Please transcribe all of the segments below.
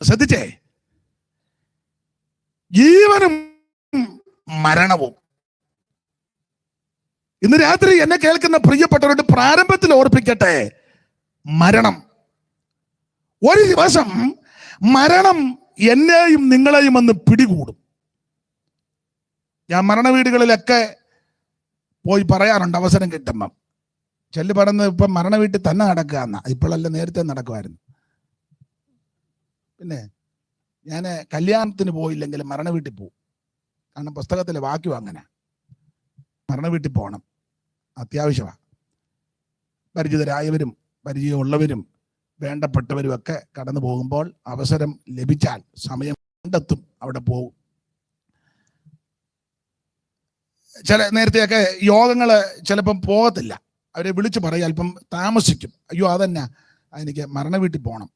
ശ്രദ്ധിച്ചേ, ജീവനും മരണവും. ഇന്ന് രാത്രി എന്നെ കേൾക്കുന്ന പ്രിയപ്പെട്ടവരോട് പ്രാരംഭത്തിൽ ഓർപ്പിക്കട്ടെ, മരണം. ഒരു ദിവസം മരണം എന്നെയും നിങ്ങളെയും ഒന്ന് പിടികൂടും. ഞാൻ മരണ വീടുകളിലൊക്കെ പോയി പറയാറുണ്ട് അവസരം കിട്ടുമ്പം. ചെല്ലു പറഞ്ഞ് ഇപ്പം മരണ വീട്ടിൽ തന്നെ നടക്കുക എന്നാ, ഇപ്പോഴല്ല നേരത്തെ നടക്കുമായിരുന്നു. പിന്നെ ഞാൻ കല്യാണത്തിന് പോയില്ലെങ്കിലും മരണ വീട്ടിൽ പോകും. കാരണം പുസ്തകത്തിലെ വാക്യം അങ്ങനെ, മരണ വീട്ടിൽ പോകണം, അത്യാവശ്യമാണ്. പരിചിതരായവരും പരിചയമുള്ളവരും വേണ്ടപ്പെട്ടവരും ഒക്കെ കടന്നു പോകുമ്പോൾ അവസരം ലഭിച്ചാൽ സമയം കണ്ടെത്തും, അവിടെ പോകും. നേരത്തെയൊക്കെ യോഗങ്ങൾ ചിലപ്പം പോകത്തില്ല, അവരെ വിളിച്ച് പറയും, അല്പം താമസിക്കും. അയ്യോ അതന്നെ, എനിക്ക് മരണ വീട്ടിൽ പോകണം,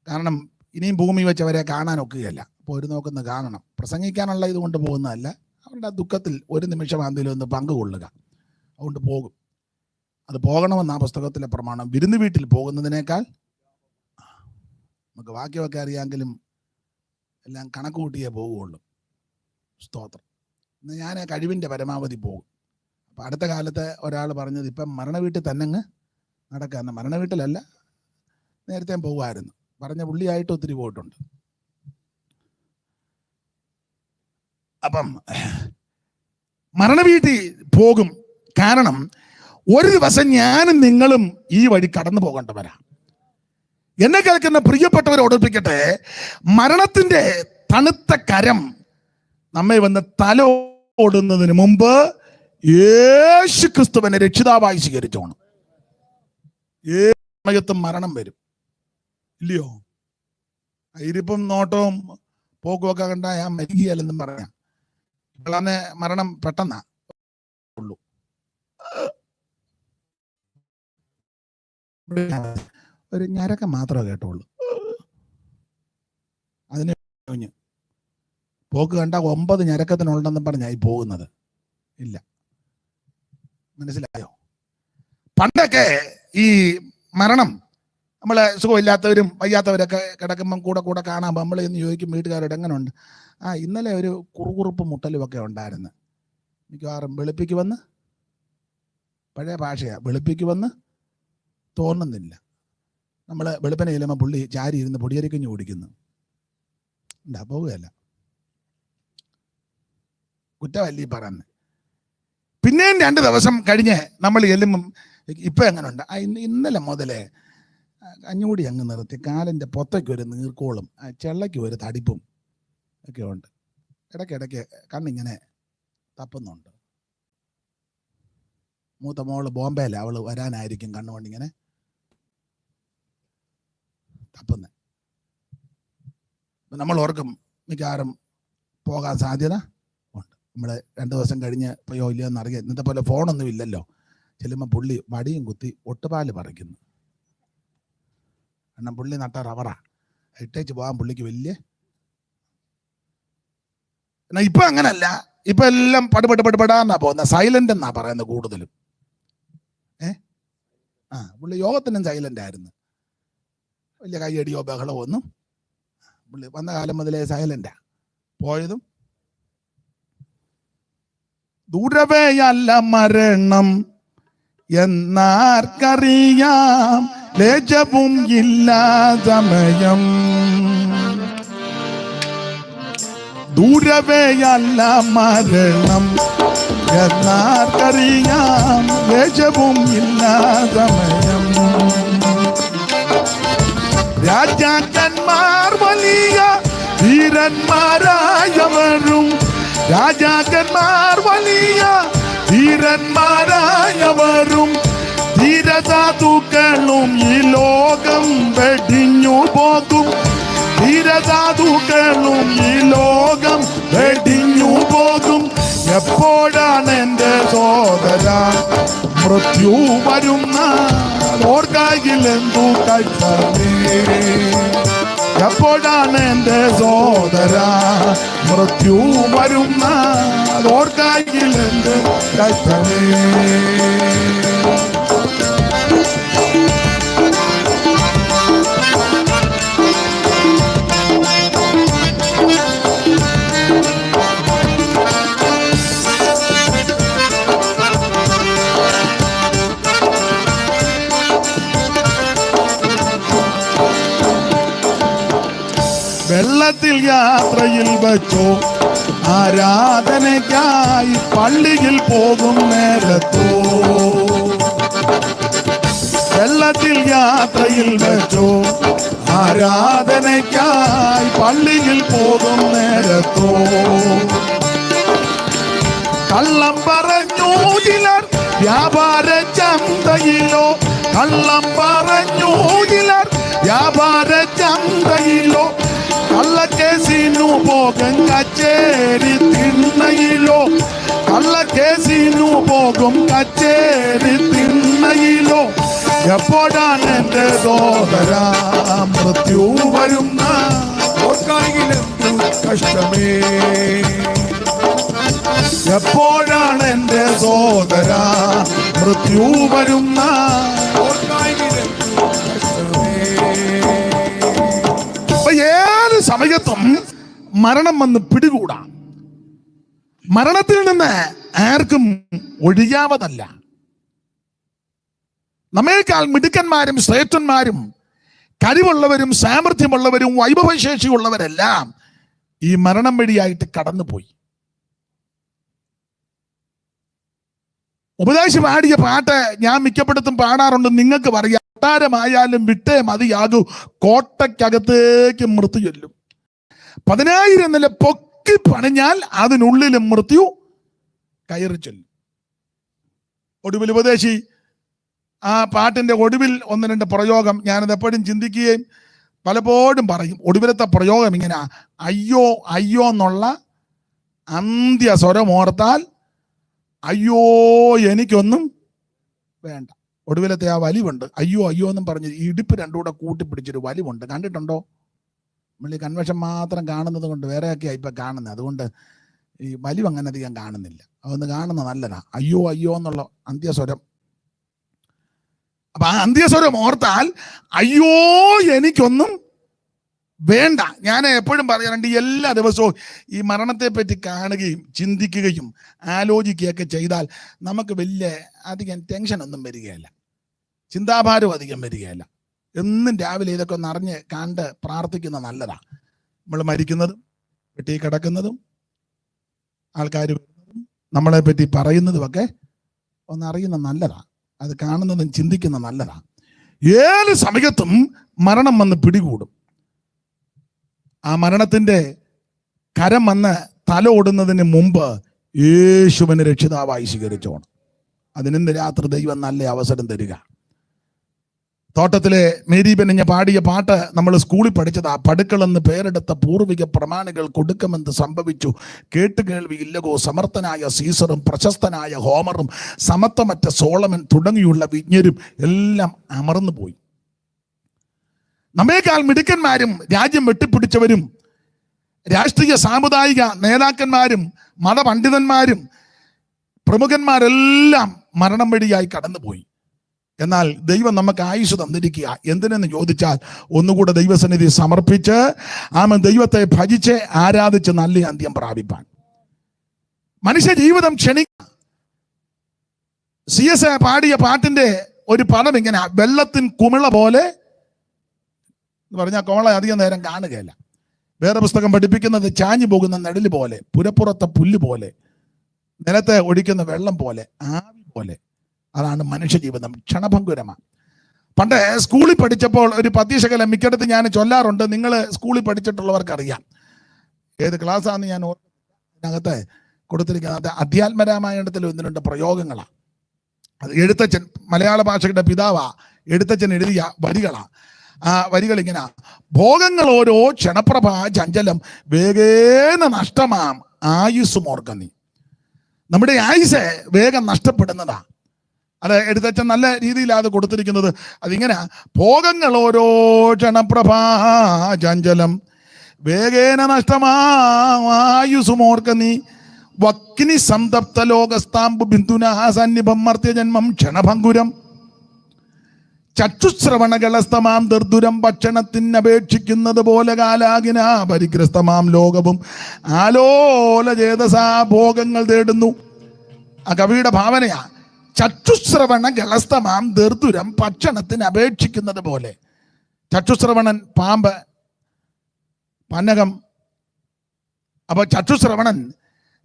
കാരണം ഇനിയും ഭൂമി വെച്ച് അവരെ കാണാനൊക്കുകയല്ല. അപ്പോൾ ഒരു നോക്കുന്ന കാണണം. പ്രസംഗിക്കാനുള്ള ഇതുകൊണ്ട് പോകുന്നതല്ല, അവരുടെ ദുഃഖത്തിൽ ഒരു നിമിഷമാണെങ്കിലും ഒന്ന് പങ്കുകൊള്ളുക. അതുകൊണ്ട് പോകും. അത് പോകണമെന്ന് ആ പുസ്തകത്തിലെ പ്രമാണം. വിരുന്ന് വീട്ടിൽ പോകുന്നതിനേക്കാൾ, നമുക്ക് വാക്യമൊക്കെ അറിയാമെങ്കിലും എല്ലാം കണക്ക് കൂട്ടിയേ പോകുകയുള്ളൂ. സ്തോത്രം. ഇന്ന് ഞാൻ കഴിവിൻ്റെ പരമാവധി പോകും. അപ്പം അടുത്ത കാലത്ത് ഒരാൾ പറഞ്ഞത്, ഇപ്പം മരണ വീട്ടിൽ തന്നെ അങ്ങ് നടക്കുക. മരണ വീട്ടിലല്ല, നേരത്തെ പോകുമായിരുന്നു. പറഞ്ഞ പുള്ളിയായിട്ട് ഒത്തിരി പോയിട്ടുണ്ട്. അപ്പം മരണ വീട്ടിൽ പോകും. കാരണം ഒരു ദിവസം ഞാനും നിങ്ങളും ഈ വഴി കടന്നു പോകേണ്ടവരാ. എന്നെ കേൾക്കുന്ന പ്രിയപ്പെട്ടവരെ ഓർപ്പിക്കട്ടെ, മരണത്തിന്റെ തണുത്ത കരം നമ്മെ വന്ന് തലോടുന്നതിന് മുമ്പ് യേശു ക്രിസ്തുവിനെ രക്ഷിതാവായി സ്വീകരിച്ചോണം. ഏത് സമയത്തും മരണം വരും, ഇല്ലയോ? ഇതിപ്പം നോട്ടവും പോക്കുമൊക്കെ കണ്ടാ ഞാൻ മരിക്കുകയല്ലെന്നും പറയാം. ഇപ്പോഴാണ് മരണം പെട്ടെന്നാ ഉള്ളൂ. ഒരു ഞരക്കം മാത്രമേ കേട്ടുള്ളൂ. അതിന് പോക്ക് കണ്ട 9 ഞരക്കത്തിനുണ്ടെന്നും പറഞ്ഞായി പോകുന്നത്. ഇല്ല, മനസ്സിലായോ? പണ്ടൊക്കെ ഈ മരണം നമ്മളെ സുഖമില്ലാത്തവരും വയ്യാത്തവരൊക്കെ കിടക്കുമ്പം കൂടെ കാണാൻ നമ്മൾ എന്ന് ചോദിക്കും വീട്ടുകാരോട്, എങ്ങനെ ഉണ്ട്? ഇന്നലെ ഒരു കുറുകുറുപ്പ് മുട്ടലും ഒക്കെ ഉണ്ടായിരുന്നു. മിക്കവാറും വെളുപ്പിക്ക് വന്ന്, പഴയ ഭാഷയാണ്, വെളുപ്പിക്ക് വന്ന് തോന്നുന്നില്ല. നമ്മൾ വെളുപ്പന ചെല്ലുമ്പോൾ പുള്ളി ചാരി ഇരുന്ന് പൊടിയരിക്കഞ്ഞു കുടിക്കുന്നു. ഉണ്ടാ പോവുകയല്ല, കുറ്റമല്ലി പറയുന്നത്. പിന്നെയും 2 ദിവസം കഴിഞ്ഞ് നമ്മൾ ചെല്ലുമ്പം ഇപ്പം എങ്ങനെയുണ്ട്? ഇന്നലെ മുതലേ കഞ്ഞൂടി അങ്ങ് നിർത്തി, കാലിൻ്റെ പൊത്തയ്ക്ക് ഒരു നീർക്കോളും ചെള്ളയ്ക്ക് ഒരു തടിപ്പും ഒക്കെ ഉണ്ട്. ഇടയ്ക്കിടയ്ക്ക് കണ്ണിങ്ങനെ തപ്പുന്നുണ്ട്. മൂത്ത മോള് ബോംബെയില, അവൾ വരാനായിരിക്കും കണ്ണുകൊണ്ടിങ്ങനെ തപ്പുന്നത്. നമ്മൾ ഓർക്കും മിക്കവാറും പോകാൻ സാധ്യത ഉണ്ട്. നമ്മൾ 2 ദിവസം കഴിഞ്ഞ് പോയോ ഇല്ലയോ എന്നറിയാം. ഇന്നത്തെ പോലെ ഫോണൊന്നും ഇല്ലല്ലോ. ചെല്ലുമ്പോൾ പുള്ളി വടിയും കുത്തി ഒട്ടുപാല് പറിക്കുന്നു. കാരണം പുള്ളി നട്ട റബ്ബറാ, ഇട്ടേച്ച് പോകാൻ പുള്ളിക്ക് വലിയ. എന്നാൽ ഇപ്പം അങ്ങനല്ല, ഇപ്പം എല്ലാം പടുപെടാന്നാ പോകുന്നത്. സൈലന്റ് എന്നാ പറയുന്നത് കൂടുതലും. പുള്ളി യോഗത്തിനും സൈലന്റ് ആയിരുന്നു. വലിയ കൈയടിയോ ബഹളമോ ഒന്നും പുള്ളി വന്ന കാലം മുതലേ സൈലന്റാ. പോയതും ദൂരവേയല്ല മരണം എന്നാർക്കറിയാം, ലജ്ജവും ഇല്ല സമയം. ദൂരവേയല്ല മരണം എന്നാർക്കറിയാം, ലജ്ജവും ഇല്ല സമയം. രാജാക്കന്മാർ വലിയ ധീരന്മാരായവരും, രാജാക്കന്മാർ വലിയ ധീരന്മാരായവരും, ധീരസാധുക്കളും ഈ ലോകം വെടിഞ്ഞു പോകും. ധീരസാധുക്കളും ഈ ലോകം വെടിഞ്ഞു പോകും. എപ്പോഴാണ് എൻ്റെ സോദര മൃത്യു വരുന്ന ഓർക്കായിലെന്തു കഴിച്ചേ? എപ്പോഴാണ് എൻ്റെ സോദര മൃത്യു വരുന്ന ഓർക്കായിലെന്ത് കഴിച്ചേ? വെള്ളത്തിൽ യാത്രയിൽ വെച്ചോ, ആരാധനയ്ക്കായി പള്ളിയിൽ പോകും നേരത്തോ. വെള്ളത്തിൽ യാത്രയിൽ വെച്ചോ, ആരാധനയ്ക്കായി പള്ളിയിൽ പോകും നേരത്തോ. കള്ളം പറഞ്ഞു ചിലർ വ്യാപാര ചന്തയിലോ, കള്ളം പറഞ്ഞു ചിലർ വ്യാപാര ചന്തയിലോ, കള്ളക്കേസിനു പോകും കച്ചേരി തിണ്ണയിലോ, കള്ളക്കേസിനു പോകും കച്ചേരി തിണ്ണയിലോ. എപ്പോഴാണ് എന്റെ സോദര മൃത്യു വരുന്ന കഷ്ടമേ, എപ്പോഴാണ് എന്റെ സോദര മൃത്യു വരുന്ന. ഏത് സമയത്തും മരണം വന്ന് പിടികൂടാം. മരണത്തിൽ നിന്ന് ആർക്കും ഒഴിയാവതല്ല. നമ്മേക്കാൾ മിടുക്കന്മാരും ശ്രേഷ്ഠന്മാരും കഴിവുള്ളവരും സാമർഥ്യമുള്ളവരും വൈഭവശേഷിയുള്ളവരെല്ലാം ഈ മരണം വഴിയായിട്ട് കടന്നുപോയി. ഉപദേശി പാടിയ പാട്ട് ഞാൻ മിക്കപ്പെടുത്തും പാടാറുണ്ട്, നിങ്ങൾക്ക് പറയാം. കൊട്ടാരമായാലും വിട്ടേ മതിയാകൂ, കോട്ടയ്ക്കകത്തേക്ക് മൃത്യു ചൊല്ലും. 10,000 നില പൊക്കി പണിഞ്ഞാൽ അതിനുള്ളിലും മൃത്യു കയറി ചൊല്ലും. ഒടുവിൽ ഉപദേശി ആ പാട്ടിന്റെ ഒടുവിൽ 1-2 പ്രയോഗം ഞാനത് എപ്പോഴും ചിന്തിക്കുകയും പലപ്പോഴും പറയും. ഒടുവിലത്തെ പ്രയോഗം ഇങ്ങനെ, അയ്യോ അയ്യോ എന്നുള്ള അന്ത്യ സ്വരം ഓർത്താൽ അയ്യോ എനിക്കൊന്നും വേണ്ട. ഒടുവിലത്തെ ആ വലിവുണ്ട്, അയ്യോ അയ്യോ എന്നും പറഞ്ഞ് ഇടുപ്പ് രണ്ടും കൂടെ കൂട്ടിപ്പിടിച്ചൊരു വലിവുണ്ട്. കണ്ടിട്ടുണ്ടോ? നമ്മൾ ഈ കൺവെൻഷൻ മാത്രം കാണുന്നത് കൊണ്ട് വേറെയൊക്കെയാണ് ഇപ്പം കാണുന്നത്. അതുകൊണ്ട് ഈ വലിവ് അങ്ങനെ അധികം കാണുന്നില്ല. അതൊന്ന് കാണുന്നത് നല്ലതാ. അയ്യോ അയ്യോ എന്നുള്ള അന്ത്യസ്വരം. അപ്പൊ ആ അന്ത്യസ്വരം ഓർത്താൽ അയ്യോ എനിക്കൊന്നും വേണ്ട. ഞാൻ എപ്പോഴും പറയാറുണ്ട്, എല്ലാ ദിവസവും ഈ മരണത്തെ പറ്റി കാണുകയും ചിന്തിക്കുകയും ആലോചിക്കുകയൊക്കെ ചെയ്താൽ നമുക്ക് വലിയ അധികം ടെൻഷനൊന്നും വരികയില്ല, ചിന്താഭാരവും അധികം വരികയില്ല. എന്നും രാവിലെ ഇതൊക്കെ ഒന്ന് അറിഞ്ഞ് കണ്ട് പ്രാർത്ഥിക്കുന്നത് നല്ലതാണ്. നമ്മൾ മരിക്കുന്നതും വെട്ടി കിടക്കുന്നതും ആൾക്കാർ വരുന്നതും നമ്മളെ പറ്റി പറയുന്നതുമൊക്കെ ഒന്നറിയുന്നത് നല്ലതാണ്. അത് കാണുന്നതും ചിന്തിക്കുന്നത് നല്ലതാണ്. ഏത് സമയത്തും മരണം വന്ന് പിടികൂടും. ആ മരണത്തിന്റെ കരം വന്ന് തല ഓടുന്നതിന് മുമ്പ് യേശുവിനെ രക്ഷിതാവായി സ്വീകരിച്ചോണം. അതിനിന്ന് രാത്രി ദൈവം നല്ല അവസരം തരിക. തോട്ടത്തിലെ മേരി ബെന്നിഞ്ഞ പാടിയ പാട്ട് നമ്മൾ സ്കൂളിൽ പഠിച്ചതാ. പടുക്കളെന്ന് പേരെടുത്ത പൂർവിക പ്രമാണികൾ കൊടുക്കുമെന്ന് സംഭവിച്ചു, കേട്ടുകേൾവി ഇല്ലകോ. സമർത്ഥനായ സീസറും പ്രശസ്തനായ ഹോമറും സമത്വമറ്റ സോളമൻ തുടങ്ങിയുള്ള വിജ്ഞരും എല്ലാം അമർന്നു പോയി. നമ്മേക്കാൾ മിടുക്കന്മാരും രാജ്യം വെട്ടിപ്പിടിച്ചവരും രാഷ്ട്രീയ സാമുദായിക നേതാക്കന്മാരും മതപണ്ഡിതന്മാരും പ്രമുഖന്മാരെല്ലാം മരണം വഴിയായി കടന്നുപോയി. എന്നാൽ ദൈവം നമുക്ക് ആയുസ് തന്നിരിക്കുക. എന്തിനെന്ന് ചോദിച്ചാൽ ഒന്നുകൂടെ ദൈവസന്നിധി സമർപ്പിച്ച് ദൈവത്തെ ഭജിച്ച് ആരാധിച്ച് നല്ല അന്ത്യം പ്രാപിപ്പാൻ. മനുഷ്യ ജീവിതം CS പാടിയ പാട്ടിന്റെ ഒരു പദം ഇങ്ങനെ, വെള്ളത്തിൻ കുമിള പോലെ എന്ന് പറഞ്ഞാൽ കോള അധികം നേരം കാണുകയില്ല. വേറെ പുസ്തകം പഠിപ്പിക്കുന്നത് ചാഞ്ഞു പോകുന്ന നെടല് പോലെ, പുരപ്പുറത്തെ പുല്ല് പോലെ, നിലത്തെ ഒഴിക്കുന്ന വെള്ളം പോലെ, ആവി പോലെ. അതാണ് മനുഷ്യ ജീവിതം, ക്ഷണഭങ്കുരമാണ്. പണ്ട് സ്കൂളിൽ പഠിച്ചപ്പോൾ ഒരു പദ്യശകലം മിക്കടത്ത് ഞാൻ ചൊല്ലാറുണ്ട്. നിങ്ങൾ സ്കൂളിൽ പഠിച്ചിട്ടുള്ളവർക്കറിയാം. ഏത് ക്ലാസ്സാണെന്ന് ഞാൻ ഇതിനകത്ത് കൊടുത്തിരിക്കുന്നത് അധ്യാത്മരാമായണത്തിൽ 1-2 പ്രയോഗങ്ങളാണ്. അത് എഴുത്തച്ഛൻ, മലയാള ഭാഷയുടെ പിതാവാ, എഴുത്തച്ഛൻ എഴുതിയ വരികളാണ്. ആ വരികൾ ഇങ്ങനെ, ഭോഗങ്ങൾ ഓരോ ക്ഷണപ്രഭാ ചഞ്ചലം വേഗേന നഷ്ടമാം ആയുസ്സും ഓർക്ക നീ. നമ്മുടെ ആയുസ് വേഗം നഷ്ടപ്പെടുന്നതാ. അത് എഴുത്തച്ഛൻ നല്ല രീതിയിലാണ് അത് കൊടുത്തിരിക്കുന്നത്. അതിങ്ങനെ, ഭോഗങ്ങൾ ഓരോ ക്ഷണപ്രഭാ ചഞ്ചലം വേഗേന നഷ്ടമായുസും ഓർക്ക നീ. വക്നി സംതപ്ത ലോകസ്താംബു ബിന്ദുന സന്നിഭം മർത്യജന്മം ക്ഷണഭങ്കുരം. ചക്ഷുശ്രവണകളസ്തമാം ദർദുരം ഭക്ഷണത്തിനപേക്ഷിക്കുന്നത് പോലെ കാലാകിന പരിഗ്രസ്തമാം ലോകവും ആലോല ചേതസാ ഭോഗങ്ങൾ തേടുന്നു. ആ കവിയുടെ ഭാവനയാ. ചക്ഷുശ്രവണ ഗളസ്തമാം ദർദുരം ഭക്ഷണത്തിന് അപേക്ഷിക്കുന്നത് പോലെ. ചക്ഷുശ്രവണൻ പാമ്പ്, പന്നകം. അപ്പൊ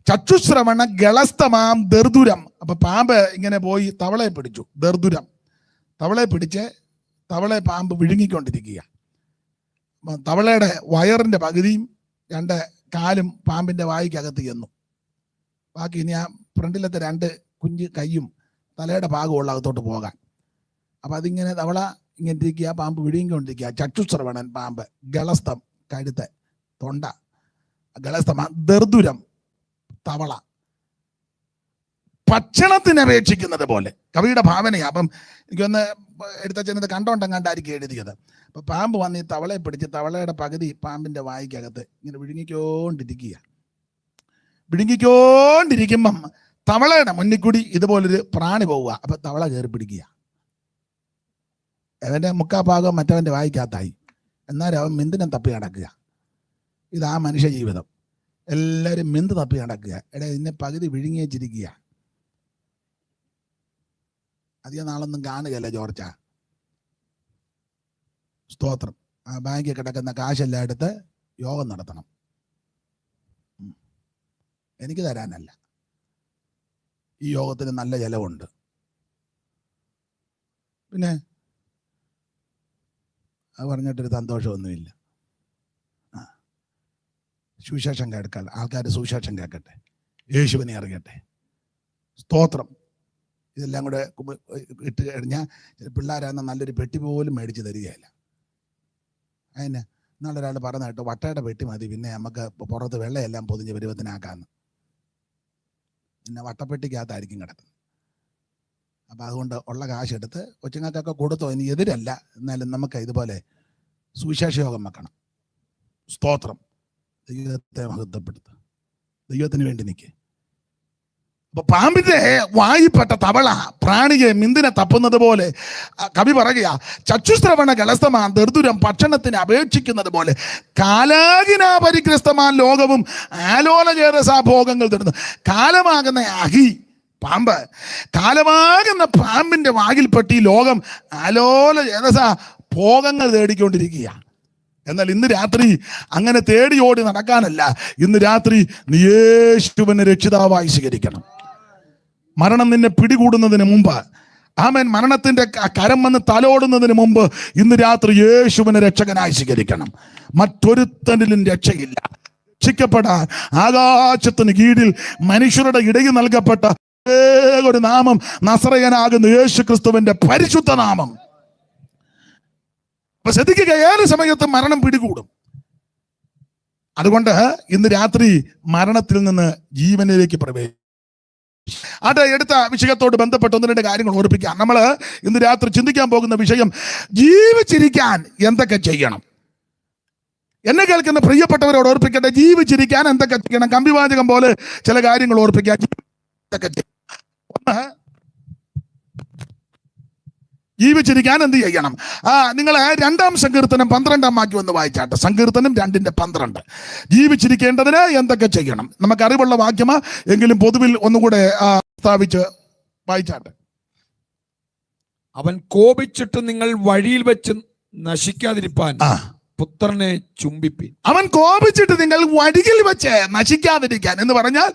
ചക്ഷുശ്രവണ ഗളസ്തമാം ദർദുരം. അപ്പൊ പാമ്പ് ഇങ്ങനെ പോയി തവളയെ പിടിച്ചു. ദർദുരം, തവളയെ പിടിച്ച് തവളയെ പാമ്പ് വിഴുങ്ങിക്കൊണ്ടിരിക്കുക. തവളയുടെ വയറിന്റെ പകുതിയും 2 കാലും പാമ്പിന്റെ വായിക്കകത്ത് ചെന്നു. ബാക്കി ഇനി ആ ഫ്രണ്ടിലത്തെ 2 കുഞ്ഞ് കൈയും തലയുടെ ഭാഗമുള്ള അകത്തോട്ട് പോകാൻ. അപ്പൊ അതിങ്ങനെ തവള ഇങ്ങനെ ഇരിക്കുക, പാമ്പ് വിഴുങ്ങിക്കൊണ്ടിരിക്കുക. ചക്ഷുശ്രവണൻ പാമ്പ്, ഗളസ്തം കഴുത്ത്, തൊണ്ട, ഗളസ്തം ദർദുരം തവള. ഭക്ഷണത്തിന് അപേക്ഷിക്കുന്നത് പോലെ കവിയുടെ ഭാവനയാണ്. അപ്പം എനിക്കൊന്ന് എടുത്തത് കണ്ടോണ്ടെങ്ങാണ്ടായിരിക്കും എഴുതിയത്. അപ്പൊ പാമ്പ് വന്ന് ഈ തവളയെ പിടിച്ച് തവളയുടെ പകുതി പാമ്പിന്റെ വായിക്കകത്ത് ഇങ്ങനെ വിഴുങ്ങിക്കൊണ്ടിരിക്കുമ്പം തവളയുടെ മുന്നിൽ കൂടി ഇതുപോലൊരു പ്രാണി പോവുക. അപ്പൊ തവള കയറി പിടിക്കുക. അവന്റെ മുക്കാഭാഗം മറ്റവന്റെ വായിക്കകത്തായി. എന്നാലും അവൻ മിന്തിനെ തപ്പി നടക്കുക. ഇതാ മനുഷ്യ ജീവിതം. എല്ലാവരും മിന്ത് തപ്പി നടക്കുക. ഇതിനെ പകുതി വിഴുങ്ങിച്ചിരിക്കുക. അധികം നാളൊന്നും കാണുകയല്ല ജോർജ. സ്തോത്രം. ആ ബാങ്കിൽ കിടക്കുന്ന കാശെല്ലാം എടുത്ത് യോഗം നടത്തണം. എനിക്ക് തരാനല്ല, ഈ യോഗത്തിന് നല്ല ചെലവുണ്ട്. പിന്നെ അത് പറഞ്ഞിട്ടൊരു സന്തോഷമൊന്നുമില്ല. സുവിശേഷം കേൾക്കാൻ ആൾക്കാർ സുവിശേഷം കേൾക്കട്ടെ, യേശുവിനെ അറിയട്ടെ. സ്തോത്രം. ഇതെല്ലാം കൂടെ ഇട്ട് കഴിഞ്ഞാൽ പിള്ളേരാകുന്ന നല്ലൊരു പെട്ടി പോലും മേടിച്ച് തരികയില്ല. അതിന് ഇന്നാളൊരാൾ പറഞ്ഞ കേട്ടോ, വട്ടയുടെ പെട്ടി മതി, പിന്നെ നമുക്ക് പുറത്ത് വെള്ളയെല്ലാം പൊതിഞ്ഞ് പരുവത്തിനാക്കാന്ന്. പിന്നെ വട്ടപ്പെട്ടിക്കകത്തായിരിക്കും കിടക്കുന്നത്. അപ്പം അതുകൊണ്ട് ഉള്ള കാശെടുത്ത് കൊച്ചുങ്ങൾക്കൊക്കെ കൊടുത്തോ. ഇനി എതിരല്ല, എന്നാലും നമുക്ക് ഇതുപോലെ സുവിശേഷ യോഗം വെക്കണം. സ്തോത്രം. ദൈവത്തെ മഹത്വപ്പെടുത്തുക, ദൈവത്തിന് വേണ്ടി നിൽക്കുക. അപ്പൊ പാമ്പിന്റെ വായിപ്പെട്ട തവള പ്രാണിയെ മിന്തിനെ തപ്പുന്നത് പോലെ കവി പറയുക, ചക്ഷുശ്രവണ ഗളസ്തമാ ദർദുരം ഭക്ഷണത്തിന് അപേക്ഷിക്കുന്നത് പോലെ കാലാകിനാ പരിഗ്രസ്തമാൻ ലോകവും ആലോലചേതസാ ഭോഗങ്ങൾ തരുന്നു. കാലമാകുന്ന അഹി പാമ്പ്, കാലമാകുന്ന പാമ്പിന്റെ വാകിൽപ്പെട്ട് ഈ ലോകം ആലോലചേതസാ ഭോഗങ്ങൾ തേടിക്കൊണ്ടിരിക്കുക. എന്നാൽ ഇന്ന് രാത്രി അങ്ങനെ തേടി ഓടി നടക്കാനല്ല. ഇന്ന് രാത്രി നീ യേശുവിനെ രക്ഷിതാവായി സ്വീകരിക്കണം. മരണം നിന്നെ പിടികൂടുന്നതിന് മുമ്പ്, ആമേൻ, മരണത്തിന്റെ കരം വന്ന് തലോടുന്നതിന് മുമ്പ് ഇന്ന് രാത്രി യേശുവിനെ രക്ഷകനായി സ്വീകരിക്കണം. മറ്റൊരുത്തനിലും രക്ഷയില്ല. രക്ഷിക്കപ്പെടാൻ ആകാശത്തിന് കീഴിൽ മനുഷ്യരുടെ ഇടയിൽ നൽകപ്പെട്ട ഒരു നാമം നസറയനാകുന്ന യേശു ക്രിസ്തുവിന്റെ പരിശുദ്ധ നാമം. അപ്പൊ ശ്രദ്ധിക്കുക, ഏത് സമയത്തും മരണം പിടികൂടും. അതുകൊണ്ട് ഇന്ന് രാത്രി മരണത്തിൽ നിന്ന് ജീവനിലേക്ക് പ്രവേശിക്കും. അത് എടുത്ത വിഷയത്തോട് ബന്ധപ്പെട്ട് 1-2 കാര്യങ്ങൾ ഓർപ്പിക്കാം. നമ്മൾ ഇന്ന് രാത്രി ചിന്തിക്കാൻ പോകുന്ന വിഷയം, ജീവിച്ചിരിക്കാൻ എന്തൊക്കെ ചെയ്യണം. എന്നെ കേൾക്കുന്ന പ്രിയപ്പെട്ടവരോട് ഓർപ്പിക്കട്ടെ, ജീവിച്ചിരിക്കാൻ എന്തൊക്കെ ചെയ്യണം. കമ്പിവാചകം പോലെ ചില കാര്യങ്ങൾ ഓർപ്പിക്കാം. ഒന്ന്, ജീവിച്ചിരിക്കാൻ എന്ത് ചെയ്യണം? നിങ്ങൾ 2-ാം സങ്കീർത്തനം 12-ാം വാക്യം ഒന്ന് വായിച്ചാട്ടെ. സങ്കീർത്തനം 2:12. ജീവിച്ചിരിക്കേണ്ടതിന് എന്തൊക്കെ ചെയ്യണം. നമുക്ക് അറിവുള്ള വാക്യമാ, എങ്കിലും പൊതുവിൽ ഒന്നുകൂടെ സ്ഥാപിച്ച് വായിച്ചാട്ടെ. അവൻ കോപിച്ചിട്ട് നിങ്ങൾ വഴിയിൽ വെച്ച് നശിക്കാതിരിപ്പാൻ പുത്രനെ ചുംബിപ്പിൻ. അവൻ കോപിച്ചിട്ട് നിങ്ങൾ വഴിയിൽ വെച്ച് നശിക്കാതിരിക്കാൻ എന്ന് പറഞ്ഞാൽ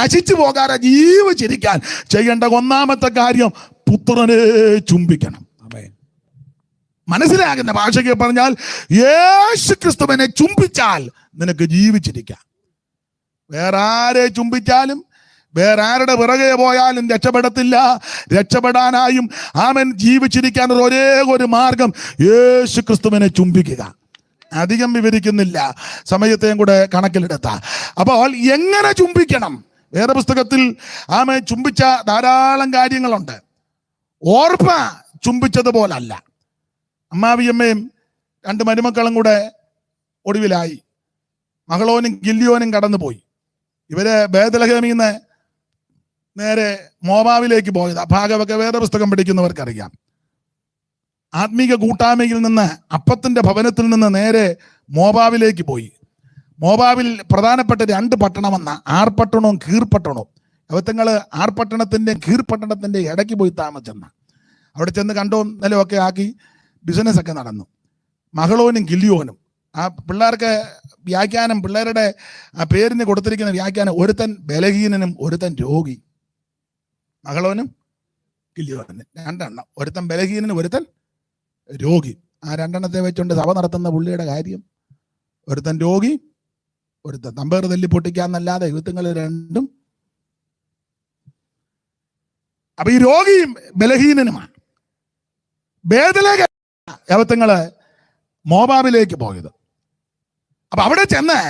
നശിച്ചു പോകാതെ ജീവിച്ചിരിക്കാൻ ചെയ്യേണ്ട 1-ാമത്തെ കാര്യം പുത്രനെ ചുംബിക്കണം. മനസ്സിലാകുന്ന ഭാഷയ്ക്ക് പറഞ്ഞാൽ യേശു ക്രിസ്തുവിനെ ചുംബിച്ചാൽ നിനക്ക് ജീവിച്ചിരിക്കാം. വേറെ ആരെ ചുംബിച്ചാലും, വേറെ ആരുടെ പിറകെ പോയാലും രക്ഷപ്പെടത്തില്ല. രക്ഷപ്പെടാനായും ആമൻ ജീവിച്ചിരിക്കാൻ ഒരേ ഒരു മാർഗം യേശു ക്രിസ്തുവിനെ ചുംബിക്കുക. അധികം വിവരിക്കുന്നില്ല, സമയത്തെയും കൂടെ കണക്കിലെടുത്ത. അപ്പോൾ എങ്ങനെ ചുംബിക്കണം? വേറെ പുസ്തകത്തിൽ ആമൻ ചുംബിച്ച ധാരാളം കാര്യങ്ങളുണ്ട്. ഓർപ്പ ചുംബിച്ചതുപോലല്ല. അമ്മാവിയമ്മയും 2 മരുമക്കളും കൂടെ ഒടുവിലായി. മഹളോനും ഗില്യോനും കടന്നുപോയി. ഇവര് ബേത്ലഹേമിൽ നിന്ന് നേരെ മോവാബിലേക്ക് പോയത്. ഭാഗമൊക്കെ വേറെ പുസ്തകം പഠിക്കുന്നവർക്കറിയാം. ആത്മീക കൂട്ടായ്മയിൽ നിന്ന്, അപ്പത്തിന്റെ ഭവനത്തിൽ നിന്ന് നേരെ മോവാബിലേക്ക് പോയി. മോവാബിൽ പ്രധാനപ്പെട്ട 2 പട്ടണമെന്ന ആർപട്ടണവും കീർപട്ടണവും. അവത്തങ്ങൾ ആർപട്ടണത്തിന്റെ കീർപട്ടണത്തിന്റെ ഇടയ്ക്ക് പോയി താമസിച്ചെന്ന. അവിടെ ചെന്ന് കണ്ടോ നിലമൊക്കെ ആക്കി ബിസിനസ് ഒക്കെ നടന്നു. മഹളോനും ഗില്യോനും ആ പിള്ളേർക്ക് വ്യാഖ്യാനം, പിള്ളേരുടെ ആ പേരിന് കൊടുത്തിരിക്കുന്ന വ്യാഖ്യാനം, ഒരുത്തൻ ബലഹീനനും ഒരുത്തൻ രോഗി. മകളവനും കില്ലിയോനും രണ്ടെണ്ണം, ഒരുത്തൻ ബലഹീനനും ഒരുത്തൻ രോഗി. ആ രണ്ടെണ്ണത്തെ വെച്ചുകൊണ്ട് സഭ നടത്തുന്ന പുള്ളിയുടെ കാര്യം. ഒരുത്തൻ രോഗി, ഒരുത്തൻ തമ്പേർ തല്ലി പൊട്ടിക്കാന്നല്ലാതെ യുദ്ധങ്ങൾ രണ്ടും. അപ്പൊ ഈ രോഗിയും ബലഹീനനുമാണ്. ബേഥലേഹ യവത്തങ്ങള് മോവാബിലേക്ക് പോയത്. അപ്പൊ അവിടെ ചെന്ന്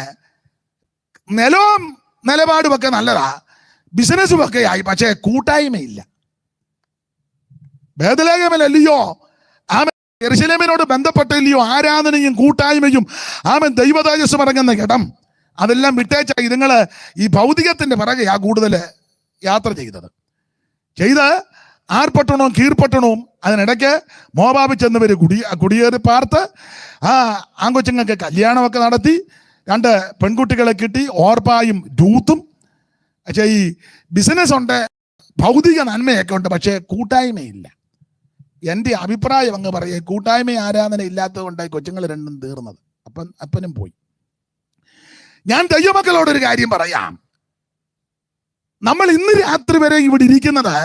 നിലവും നിലപാടും ഒക്കെ നല്ലതാ, ബിസിനസ്സും ഒക്കെ ആയി, പക്ഷേ കൂട്ടായ്മയില്ല. ബേഥലേഹമിലല്ലയോ ആമൻ യെരൂശലേമിനോട് ബന്ധപ്പെട്ടില്ലയോ ആരാധനയും കൂട്ടായ്മയും ആമൻ ദൈവതേജസ്സും അടങ്ങുന്ന ഇടം. അതെല്ലാം വിട്ടേച്ച ഇതുങ്ങള് ഈ ഭൗതികത്തിന്റെ പിറകെയാ കൂടുതൽ യാത്ര ചെയ്ത് ആർപ്പട്ടണവും കീർപ്പട്ടണവും. അതിനിടയ്ക്ക് മോവാബിൽ ചെന്നവര് കുടിയേറി പാർത്ത് ആ ആങ്കൊച്ചുങ്ങൾക്ക് കല്യാണമൊക്കെ നടത്തി, 2 പെൺകുട്ടികളെ കിട്ടി, ഓർപ്പായും രൂത്തും. പക്ഷേ ഈ ബിസിനസ് ഉണ്ട്, ഭൗതിക നന്മയൊക്കെ ഉണ്ട്, പക്ഷേ കൂട്ടായ്മയില്ല. എൻ്റെ അഭിപ്രായം അങ്ങ് പറയേ, കൂട്ടായ്മ ആരാധന ഇല്ലാത്തത് കൊണ്ടായി കൊച്ചുങ്ങൾ രണ്ടും തീർന്നത്. അപ്പനും പോയി. ഞാൻ ദൈവമക്കളോടൊരു കാര്യം പറയാം. നമ്മൾ ഇന്ന് രാത്രി വരെ ഇവിടെ ഇരിക്കുന്നത്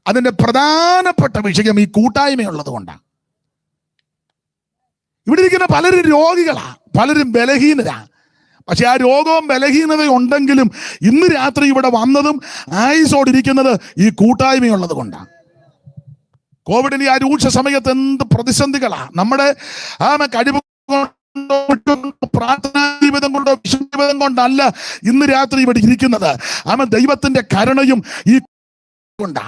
അതിന്റെ പ്രധാനപ്പെട്ട വിഷയം ഈ കൂട്ടായ്മയുള്ളത് കൊണ്ടാണ്. ഇവിടെ ഇരിക്കുന്ന പലരും രോഗികളാ, പലരും ബലഹീനരാ. പക്ഷെ ആ രോഗവും ബലഹീനതയും ഉണ്ടെങ്കിലും ഇന്ന് രാത്രി ഇവിടെ വന്നതും ആയുസോടിരിക്കുന്നത് ഈ കൂട്ടായ്മയുള്ളത് കൊണ്ടാണ്. കോവിഡിന്റെ ആ രൂക്ഷ സമയത്ത് എന്ത് പ്രതിസന്ധികളാ. നമ്മുടെ കഴിവ് പ്രാർത്ഥനാ ജീവിതം കൊണ്ടോ വിശ്വജീവിതം കൊണ്ടല്ല ഇന്ന് രാത്രി ഇവിടെ ഇരിക്കുന്നത്. ദൈവത്തിന്റെ കരുണയും ഈ കൊണ്ടാ.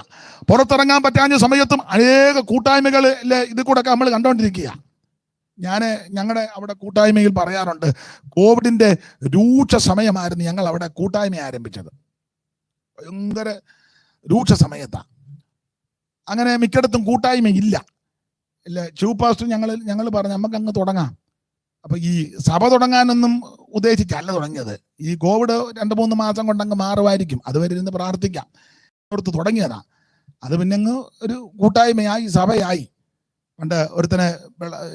പുറത്തിറങ്ങാൻ പറ്റാഞ്ഞ സമയത്തും അനേക കൂട്ടായ്മകളിലെ ഇത് കൂടെ നമ്മൾ കണ്ടോണ്ടിരിക്കുക. ഞങ്ങളുടെ അവിടെ കൂട്ടായ്മയിൽ പറയാറുണ്ട്, കോവിഡിന്റെ രൂക്ഷ സമയമായിരുന്നു ഞങ്ങൾ അവിടെ കൂട്ടായ്മ ആരംഭിച്ചത്. ഭയങ്കര രൂക്ഷ സമയത്താണ്. അങ്ങനെ മിക്കയിടത്തും കൂട്ടായ്മ ഇല്ല. ചൂപ്പാസ്റ്റ് ഞങ്ങൾ പറഞ്ഞു നമുക്ക് അങ്ങ് തുടങ്ങാം. അപ്പൊ ഈ സഭ തുടങ്ങാനൊന്നും ഉദ്ദേശിച്ചല്ല തുടങ്ങിയത്. ഈ കോവിഡ് 2-3 മാസം കൊണ്ട് അങ്ങ് മാറുമായിരിക്കും, അതുവരെ ഇരുന്ന് പ്രാർത്ഥിക്കാം ഓർത്ത് തുടങ്ങിയതാ. അത് പിന്നെ അങ്ങ് ഒരു കൂട്ടായ്മയായി, സഭയായി. പണ്ട് ഒരുത്തനെ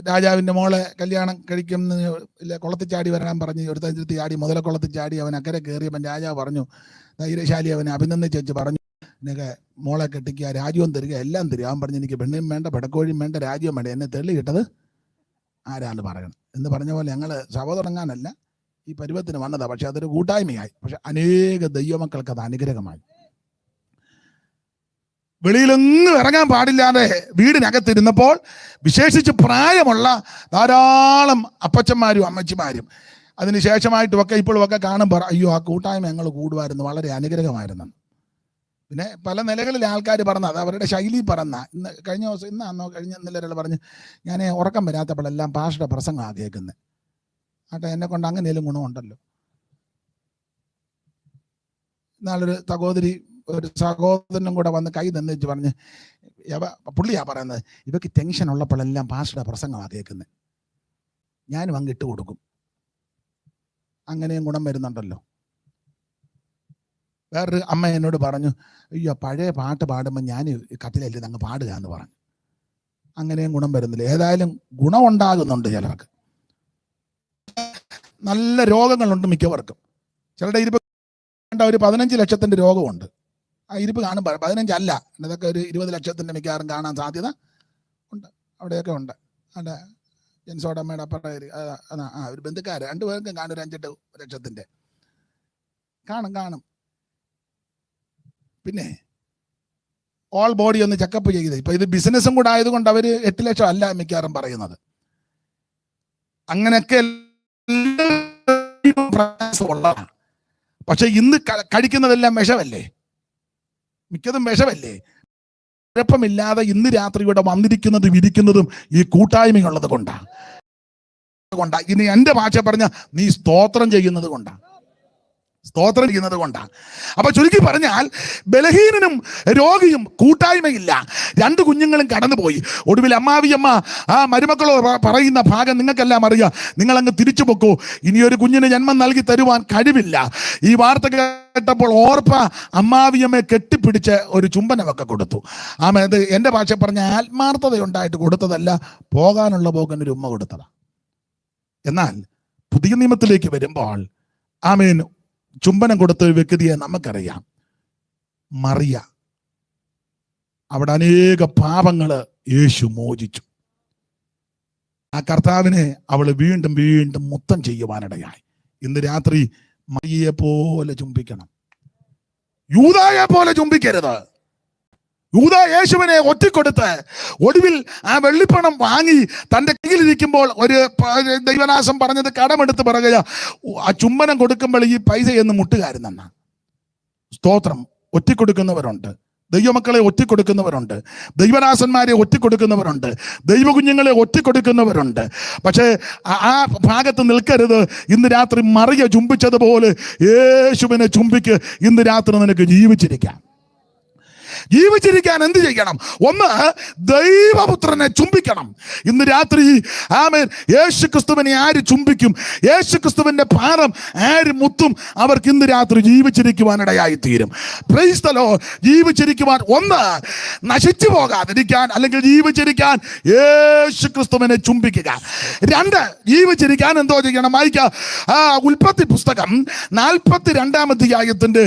രാജാവിന്റെ മോളെ കല്യാണം കഴിക്കുന്ന കുളത്തിൽ ചാടി വരാൻ പറഞ്ഞ് ഒരുത്തൻ ചാടി, മുതല കുളത്തിൽ ചാടി. അവൻ അക്കരെ കയറിയവൻ രാജാവ് പറഞ്ഞു, ധൈര്യശാലി അവനെ അഭിനന്ദിച്ചു പറഞ്ഞു, എനിക്ക് മോളെ കെട്ടിക്കുക, രാജ്യവും തരിക, എല്ലാം തരിക. അവൻ പറഞ്ഞു, എനിക്ക് പെണ്ണും വേണ്ട, പെടക്കോഴിയും വേണ്ട, രാജ്യവും വേണ്ട, എന്നെ തെളി കിട്ടത് ആരാണ് പറയണം എന്ന് പറഞ്ഞ പോലെ ഞങ്ങൾ സഭ തുടങ്ങാനല്ല ഈ പരുവത്തിന് വന്നതാ. പക്ഷെ അതൊരു കൂട്ടായ്മയായി. പക്ഷെ അനേക ദൈവമക്കൾക്ക് അത് അനുഗ്രഹമായി. വെളിയിലൊന്നും ഇറങ്ങാൻ പാടില്ലാതെ വീടിനകത്തിരുന്നപ്പോൾ വിശേഷിച്ച് പ്രായമുള്ള ധാരാളം അപ്പച്ചന്മാരും അമ്മച്ചിമാരും അതിനുശേഷമായിട്ടും ഒക്കെ ഇപ്പോഴും ഒക്കെ കാണുമ്പോൾ അയ്യോ ആ കൂട്ടായ്മ ഞങ്ങൾ കൂടുമായിരുന്നു, വളരെ അനുഗ്രഹമായിരുന്നു. പിന്നെ പല നിലകളിൽ ആൾക്കാർ പറഞ്ഞ, അത് അവരുടെ ശൈലി പറഞ്ഞ. കഴിഞ്ഞ ദിവസം ഇന്നലെ ഒരാൾ പറഞ്ഞ്, ഞാൻ ഉറക്കം വരാത്തപ്പോഴെല്ലാം പാഷയുടെ പ്രസംഗമാണ് കേൾക്കുന്നത്. ആട്ടെ, എന്നെ കൊണ്ട് അങ്ങനെയും ഗുണമുണ്ടല്ലോ. എന്നാളൊരു സഹോദരനും കൂടെ വന്ന് കൈ തന്നിച്ച് പറഞ്ഞ്, പുള്ളിയാ പറയുന്നത്, ഇവക്ക് ടെൻഷൻ ഉള്ളപ്പോഴെല്ലാം പാഷയുടെ പ്രസംഗമാണ് കേൾക്കുന്നത്, ഞാനും അങ്ങ് ഇട്ട് കൊടുക്കും, അങ്ങനെയും ഗുണം വരുന്നുണ്ടല്ലോ. വേറൊരു അമ്മ എന്നോട് പറഞ്ഞു, അയ്യോ പഴയ പാട്ട് പാടുമ്പോൾ ഞാൻ കട്ടിലല്ലേ അങ്ങ് പാടുക എന്ന് പറഞ്ഞു. അങ്ങനെയും ഗുണം വരുന്നില്ല. ഏതായാലും ഗുണം ഉണ്ടാകുന്നുണ്ട് ചിലർക്ക്. നല്ല രോഗങ്ങളുണ്ട് മിക്കവർക്കും. ചിലരുടെ ഇരിപ്പ് ഒരു 15 ലക്ഷത്തിന്റെ രോഗമുണ്ട്. ആ ഇരിപ്പ് കാണുമ്പോൾ 15 അല്ല, ഇതൊക്കെ ഒരു 20 ലക്ഷത്തിന്റെ മിക്കവാറും കാണാൻ സാധ്യത ഉണ്ട്. അവിടെയൊക്കെ ഉണ്ട്. അവിടെ ജെൻസോടമ്മയുടെ അപ്പുറം ഒരു ബന്ധുക്കാർ 2 പേർക്കും കാണും, ഒരു 5-8 ലക്ഷത്തിന്റെ കാണും. പിന്നെ ഓൾ ബോഡി ഒന്ന് ചെക്കപ്പ് ചെയ്ത്, ഇപ്പൊ ഇത് ബിസിനസ്സും കൂടെ ആയതുകൊണ്ട് അവര് 8 ലക്ഷം അല്ല മിക്കവാറും പറയുന്നത്. അങ്ങനെയൊക്കെ ഉള്ളതാണ്. പക്ഷെ ഇന്ന് കഴിക്കുന്നതെല്ലാം വിഷമല്ലേ, മിക്കതും വിഷമല്ലേ. കുഴപ്പമില്ലാതെ ഇന്ന് രാത്രി ഇവിടെ വന്നിരിക്കുന്നതും ഇരിക്കുന്നതും ഈ കൂട്ടായ്മയുള്ളത് കൊണ്ടാണ്. ഇനി എന്റെ ഭാഷ പറഞ്ഞ നീ സ്തോത്രം ചെയ്യുന്നത് കൊണ്ടാണ്. അപ്പൊ ചുരുക്കി പറഞ്ഞാൽ ബലഹീനനും രോഗിയും കൂട്ടായ്മയില്ല. 2 കുഞ്ഞുങ്ങളും കടന്നുപോയി. ഒടുവിൽ അമ്മാവിയമ്മ ആ മരുമക്കളോ പറയുന്ന ഭാഗം നിങ്ങൾക്കെല്ലാം അറിയാം, നിങ്ങളങ്ങ് തിരിച്ചു പൊക്കൂ, ഇനിയൊരു കുഞ്ഞിന് ജന്മം നൽകി തരുവാൻ കഴിവില്ല. ഈ വാർത്ത കേട്ടപ്പോൾ ഓർപ്പ അമ്മാവിയമ്മയെ കെട്ടിപ്പിടിച്ച് ഒരു ചുംബനമൊക്കെ കൊടുത്തു. അത് എൻ്റെ ഭാഷ പറഞ്ഞ ആത്മാർത്ഥതയുണ്ടായിട്ട് കൊടുത്തതല്ല, പോകാനുള്ള പോകനൊരു ഉമ്മ കൊടുത്തതാ. എന്നാൽ പുതിയ നിയമത്തിലേക്ക് വരുമ്പോൾ ആമേൻ ചുംബനം കൊടുത്ത ഒരു വ്യക്തിയെ നമുക്കറിയാം, മറിയ. അവിടെ അനേക പാപങ്ങള് യേശു മോചിച്ചു. ആ കർത്താവിനെ അവൾ വീണ്ടും വീണ്ടും മുത്തം ചെയ്യുവാനിടയായി. ഇന്ന് രാത്രി മറിയയെ പോലെ ചുംബിക്കണം, യൂദായെ പോലെ ചുംബിക്കരുത്. യൂദ യേശുവിനെ ഒറ്റിക്കൊടുത്ത് ഒടുവിൽ ആ വെള്ളിപ്പണം വാങ്ങി തൻ്റെ കയ്യിലിരിക്കുമ്പോൾ ഒരു ദൈവനാശം പറഞ്ഞത് കടമെടുത്ത് പറയുക, ആ ചുംബനം കൊടുക്കുമ്പോൾ ഈ പൈസ എന്ന് മുട്ടുകാരുന്നെന്ന. സ്തോത്രം. ഒറ്റിക്കൊടുക്കുന്നവരുണ്ട്, ദൈവമക്കളെ ഒറ്റിക്കൊടുക്കുന്നവരുണ്ട്, ദൈവദാസന്മാരെ ഒറ്റിക്കൊടുക്കുന്നവരുണ്ട്, ദൈവകുഞ്ഞുങ്ങളെ ഒറ്റിക്കൊടുക്കുന്നവരുണ്ട്. പക്ഷേ ആ ഭാഗത്ത് നിൽക്കരുത്. ഇന്ന് രാത്രി മറിയ ചുംബിച്ചതുപോലെ യേശുവിനെ ചുംബിക്ക്. ഇന്ന് രാത്രി നിനക്ക് ജീവിച്ചിരിക്കാം. ജീവിച്ചിരിക്കാൻ എന്ത് ചെയ്യണം? ഒന്ന്, ദൈവപുത്രനെ ചുംബിക്കണം. ഇന്ന് രാത്രി ആമേൻ യേശു ക്രിസ്തുവിനെ ആര് ചുംബിക്കും, യേശു ക്രിസ്തുവിന്റെ പാദം ആര് മുത്തും, അവർക്ക് ഇന്ന് രാത്രി ജീവിച്ചിരിക്കുവാനിടയായി തീരും. Praise the Lord. ജീവിച്ചിരിക്കുവാൻ, ഒന്ന്, നശിച്ചു പോകാതിരിക്കാൻ അല്ലെങ്കിൽ ജീവിച്ചിരിക്കാൻ യേശു ക്രിസ്തുവിനെ ചുംബിക്കുക. രണ്ട്, ജീവിച്ചിരിക്കാൻ എന്തോ ചെയ്യണം? വായിക്കാം. ഉൽപ്പത്തി പുസ്തകം 42-ാം അധ്യായത്തിന്റെ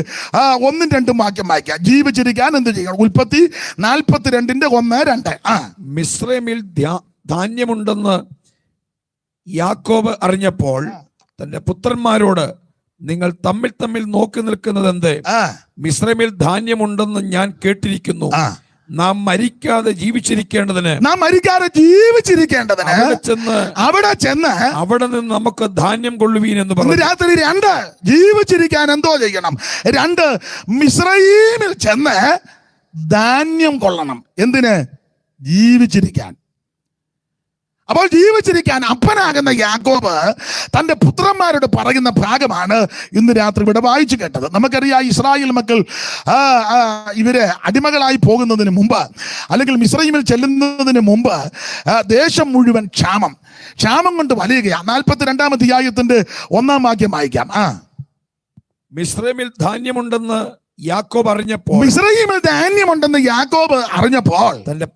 1-2 വാക്യം വായിക്കാം. ജീവിച്ചിരിക്കാൻ എന്ത് ചെയ്യണം? ഉൽപ്പത്തി 42:1-2. മിസ്രൈമിൽ ധാന്യമുണ്ടെന്ന് യാക്കോബ് അറിഞ്ഞപ്പോൾ തന്റെ പുത്രന്മാരോട്, നിങ്ങൾ തമ്മിൽ തമ്മിൽ നോക്കി നിൽക്കുന്നത് എന്ത്? മിസ്രൈമിൽ ധാന്യമുണ്ടെന്ന് ഞാൻ കേട്ടിരിക്കുന്നു. നാം മരിക്കാതെ ജീവിച്ചിരിക്കേണ്ടതിന് അവിടെ ചെന്ന് അവിടെ നിന്ന് നമുക്ക് ധാന്യം കൊള്ളുവീൻ എന്ന് പറഞ്ഞു. രാത്രി 2, ജീവിച്ചിരിക്കാൻ എന്തോ ചെയ്യണം? 2, മിസ്രയീമിൽ ചെന്ന് ധാന്യം കൊള്ളണം. എന്തിന്? ജീവിച്ചിരിക്കാൻ. അപ്പോൾ ജീവിച്ചിരിക്കാൻ അപ്പനാകുന്ന യാക്കോബ് തൻ്റെ പുത്രന്മാരോട് പറയുന്ന ഭാഗമാണ് ഇന്ന് രാത്രി ഇവിടെ വായിച്ചു കേട്ടത്. നമുക്കറിയാം, ഇസ്രായേൽ മക്കൾ ഇവര് അടിമകളായി പോകുന്നതിന് മുമ്പ് അല്ലെങ്കിൽ മിസ്രയീമിൽ ചെല്ലുന്നതിന് മുമ്പ് ദേശം മുഴുവൻ ക്ഷാമം കൊണ്ട് വലയുകയാണ്. 42-ാം അധ്യായത്തിന്റെ 1-ാം വാക്യം വായിക്കാം. മിസ്രയീമിൽ ധാന്യമുണ്ടെന്ന് യാക്കോബ് അറിഞ്ഞപ്പോൾ, മിസ്രയീമിൽ ധാന്യമുണ്ടെന്ന് യാക്കോബ് അറിഞ്ഞപ്പോൾ തന്റെ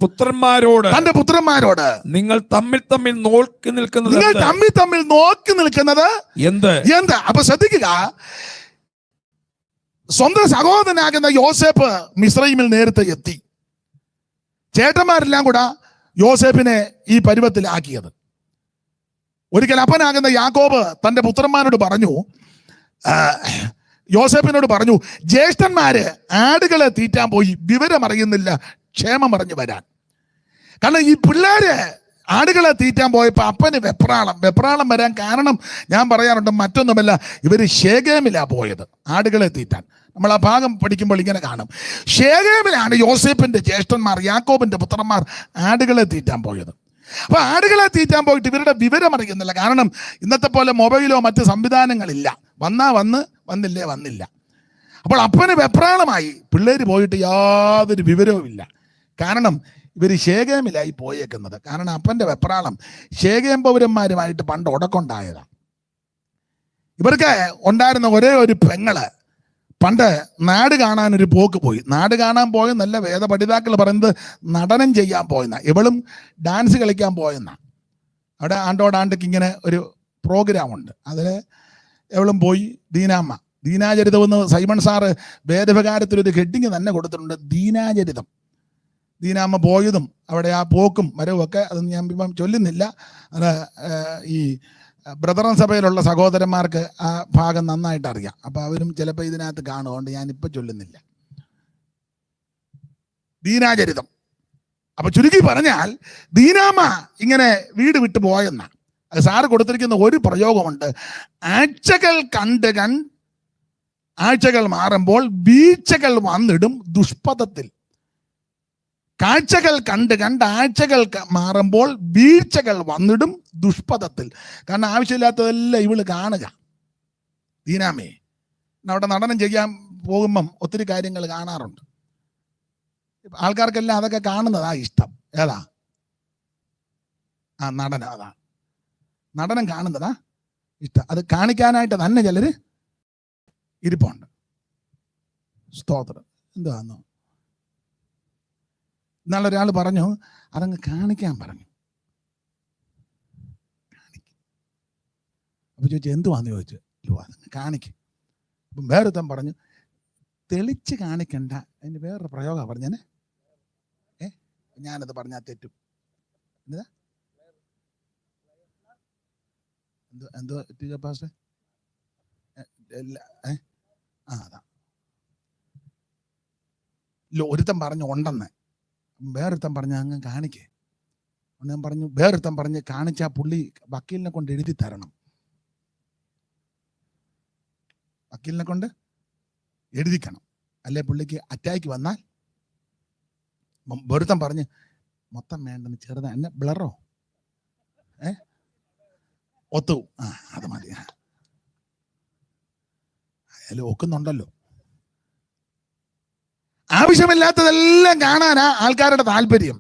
പുത്രന്മാരോട് നിങ്ങൾ തമ്മിൽ തമ്മിൽ നോക്കി നിൽക്കുന്നത് എന്ത്? അപ്പൊ ശ്രദ്ധിക്കുക, സ്വന്തം സഹോദരനാകുന്ന യോസേപ്പ് മിസ്രയീമിൽ നേരത്തെ എത്തി. ചേട്ടന്മാരെല്ലാം കൂടെ യോസേപ്പിനെ ഈ പരുവത്തിലാക്കിയത്. ഒരിക്കൽ അപ്പനാകുന്ന യാക്കോബ് തന്റെ പുത്രന്മാരോട് പറഞ്ഞു, യോസേപ്പിനോട് പറഞ്ഞു, ജ്യേഷ്ഠന്മാര് ആടുകളെ തീറ്റാൻ പോയി, വിവരം അറിയുന്നില്ല, ക്ഷേമം അറിഞ്ഞു വരാൻ. കാരണം ഈ പിള്ളേര് ആടുകളെ തീറ്റാൻ പോയപ്പോൾ അപ്പന് വെപ്രാളം വരാൻ കാരണം ഞാൻ പറയാറുണ്ട്, മറ്റൊന്നുമല്ല, ഇവര് ശേഖേമിലാ പോയത് ആടുകളെ തീറ്റാൻ. നമ്മൾ ആ ഭാഗം പഠിക്കുമ്പോൾ ഇങ്ങനെ കാണും. ശേഖേമിലാണ് യോസേപ്പിന്റെ ജ്യേഷ്ഠന്മാർ, യാക്കോബിന്റെ പുത്രന്മാർ ആടുകളെ തീറ്റാൻ പോയത്. അപ്പൊ ആടുകളെ തീറ്റാൻ പോയിട്ട് ഇവരുടെ വിവരം അറിയുന്നില്ല. കാരണം ഇന്നത്തെ പോലെ മൊബൈലോ മറ്റ് സംവിധാനങ്ങളില്ല. വന്നില്ല. അപ്പോൾ അപ്പന് വെപ്രാളമായി. പിള്ളേര് പോയിട്ട് യാതൊരു വിവരവും ഇല്ല. കാരണം ഇവർ ശേഖേമിലായി പോയേക്കുന്നത്. കാരണം അപ്പന്റെ വെപ്രാളം. ശേഖേം പൗരന്മാരുമായിട്ട് പണ്ട് ഉടക്കുണ്ടായതാണ്. ഇവർക്ക് ഉണ്ടായിരുന്ന ഒരേ ഒരു പെങ്ങള് പണ്ട് നാട് കാണാനൊരു പോക്ക് പോയി. നാട് കാണാൻ പോയെന്നല്ല, വേദപഠിതാക്കൾ പറയുന്നത് നടനം ചെയ്യാൻ പോയെന്ന. ഇവളും ഡാൻസ് കളിക്കാൻ പോയെന്ന. അവിടെ ആണ്ടോടാണ്ടക്ക് ഇങ്ങനെ ഒരു പ്രോഗ്രാമുണ്ട്. അതിൽ എവളും പോയി. ദീനാചരിതം എന്ന് സൈമൺ സാറ് വേദപ്രകാരത്തിലൊരു ഹെഡിങ് തന്നെ കൊടുത്തിട്ടുണ്ട്, ദീനാചരിതം. ദീനാമ്മ പോയതും അവിടെ ആ പോക്കും വരവും ഒക്കെ അതൊന്നും ഞാൻ ഇപ്പം ചൊല്ലുന്നില്ല. അത് ഈ ബ്രദറൻ സഭയിലുള്ള സഹോദരന്മാർക്ക് ആ ഭാഗം നന്നായിട്ട് അറിയാം. അപ്പം അവരും ചിലപ്പോൾ ഇതിനകത്ത് കാണുകൊണ്ട് ഞാനിപ്പോൾ ചൊല്ലുന്നില്ല. ദീനാചരിതം. അപ്പൊ ചുരുക്കി പറഞ്ഞാൽ ദീനാമ്മ ഇങ്ങനെ വീട് വിട്ടു പോയെന്ന. അത് സാറ് കൊടുത്തിരിക്കുന്ന ഒരു പ്രയോഗമുണ്ട്, ആഴ്ചകൾ മാറുമ്പോൾ വീഴ്ചകൾ വന്നിടും ദുഷ്പഥത്തിൽ. കാഴ്ചകൾ കണ്ട് ആഴ്ചകൾ മാറുമ്പോൾ വീഴ്ചകൾ വന്നിടും ദുഷ്പഥത്തിൽ. കാരണം ആവശ്യമില്ലാത്തതെല്ലാം ഇവള് കാണുക. ദീനാമേ അവിടെ നടനം ചെയ്യാൻ പോകുമ്പം ഒത്തിരി കാര്യങ്ങൾ കാണാറുണ്ട്. ആൾക്കാർക്കെല്ലാം അതൊക്കെ കാണുന്നതാ ഇഷ്ടം. ഏതാ? നടനം. അതാ നടനം കാണുന്നതാ ഇഷ്ടം. അത് കാണിക്കാനായിട്ട് തന്നെ ചിലര് ഇരിപ്പുണ്ട്. സ്തോത്രം. എന്താന്നോ, ഇന്നാളൊരാൾ പറഞ്ഞു, അതങ്ങ് കാണിക്കാൻ പറഞ്ഞു. അപ്പൊ ചോദിച്ചു എന്തുവാന്ന് ചോദിച്ചു. അതങ്ങ് കാണിക്കും. അപ്പം വേറൊരുത്തൻ പറഞ്ഞു തെളിച്ച് കാണിക്കണ്ട, അതിന് വേറൊരു പ്രയോഗമാണ് പറഞ്ഞേനെ. ഞാനത് പറഞ്ഞാൽ തെറ്റും. എന്താ എന്തോ ടീച്ചർ പാസ്റ്റർ അതാ ഒരുത്തൻ പറഞ്ഞു ഉണ്ടെന്ന്, വേറൊരുത്തൻ പറഞ്ഞു അങ്ങ് കാണിക്കേ. ഞാൻ പറഞ്ഞു വേറൊരുത്തൻ പറഞ്ഞ് കാണിച്ചാൽ പുള്ളി വക്കീലിനെ കൊണ്ട് എഴുതി തരണം, വക്കീലിനെ കൊണ്ട് എഴുതിക്കണം, അല്ലെ പുള്ളിക്ക് അറ്റാക്ക് വന്നാൽ. ഒരുത്തൻ പറഞ്ഞ് മൊത്തം വേണ്ടെന്ന് ചെറുതാ, എന്നെ ബ്ലറോ ഒത്തു, അത് മതി, അതിൽ ഒക്കുന്നുണ്ടല്ലോ. ആവശ്യമില്ലാത്തതെല്ലാം കാണാനാ ആൾക്കാരുടെ താല്പര്യം.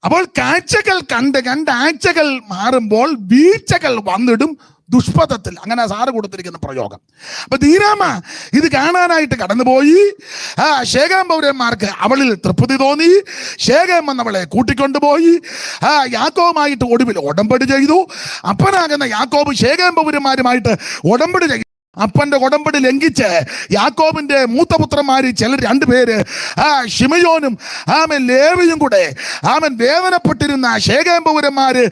അപ്പോൾ കാഴ്ചകൾ കണ്ട് ആഴ്ചകൾ മാറുമ്പോൾ വീഴ്ചകൾ വന്നിടും ദുഷ്പഥത്തിൽ. അങ്ങനെ സാറ് കൊടുത്തിരിക്കുന്ന പ്രയോഗം. അപ്പൊ ദീനാമ ഇത് കാണാനായിട്ട് കടന്നുപോയി. ശേഖേം പൗരന്മാർക്ക് അവളിൽ തൃപ്തി തോന്നി. ശേഖേം വന്നവളെ കൂട്ടിക്കൊണ്ടുപോയി യാക്കോബുമായിട്ട് ഒടുവിൽ ഉടമ്പടി ചെയ്തു. അപ്പനാകുന്ന യാക്കോബ് ശേഖേം പൗരന്മാരുമായിട്ട് ഉടമ്പടി ചെയ്തു. അപ്പന്റെ ഉടമ്പടി ലംഘിച്ച് യാക്കോബിന്റെ മൂത്തപുത്രന്മാര് ചിലർ രണ്ടുപേര് ശിമയോനും ലേവിയും കൂടെ വേദനപ്പെട്ടിരുന്ന ശേഖേം പൗരന്മാര്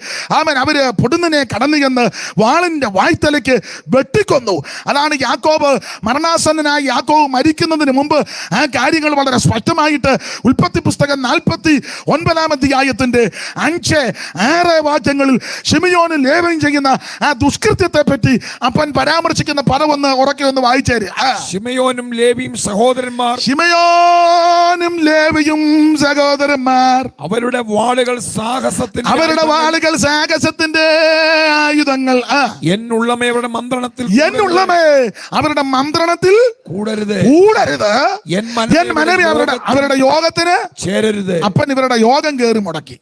അവര് പൊടുന്നിനെ കടന്നു ചെന്ന് വാളിന്റെ വായ്ത്തലയ്ക്ക് വെട്ടിക്കൊന്നു. അതാണ് യാക്കോബ് മരണാസന്നനായി യാക്കോബ് മരിക്കുന്നതിന് മുമ്പ് ആ കാര്യങ്ങൾ വളരെ സ്പഷ്ടമായിട്ട് ഉൽപ്പത്തി പുസ്തകം 49 അധ്യായത്തിന്റെ 5-6 വാക്യങ്ങളിൽ ശിമയോനും ലേവിയും ചെയ്യുന്ന ആ ദുഷ്കൃത്യത്തെ പറ്റി അപ്പൻ പരാമർശിക്കുന്ന പദം ഉറക്കെ ഒന്ന് വായിച്ചേര്. ശിമയോനും ലേവിയും സഹോദരന്മാർ, ശിമയോനും ലേവിയും സഹോദരന്മാർ അവരുടെ വാളുകൾ സാഹസത്തിന്റെ ആയുധങ്ങൾ. എന്നുള്ളമേ അവരുടെ മന്ത്രണത്തിൽ കൂടരുത്. എൻ മനവി അവരുടെ യോഗത്തിന് ചേരരുത്. അപ്പൻ ഇവരുടെ യോഗം കയറി മുടക്കി.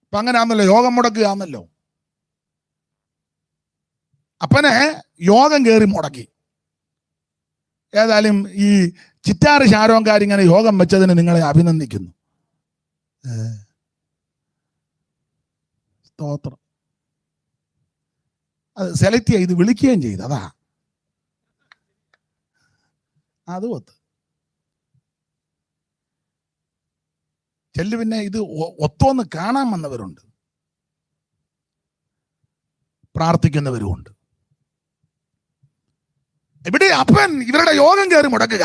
അപ്പൊ അങ്ങനെ ആണല്ലോ, യോഗം മുടക്കുകയാണല്ലോ. അപ്പനെ യോഗം കയറി മുടക്കി. ഏതായാലും ഈ ചിറ്റാറ് ഷാരോങ്കാരിങ്ങനെ യോഗം വെച്ചതിന് നിങ്ങളെ അഭിനന്ദിക്കുന്നു. സ്തോത്രം. അത് സെലക്ട് ചെയ്ത് വിളിക്കുകയും ചെയ്തു. അതാ അത് ഒത്ത് ചെല്ലു. പിന്നെ ഇത് ഒത്തോന്ന് കാണാൻ വന്നവരുണ്ട്, പ്രാർത്ഥിക്കുന്നവരുമുണ്ട്. ഇവിടെ അപ്പൻ ഇവരുടെ യോഗം കയറി മുടക്കുക.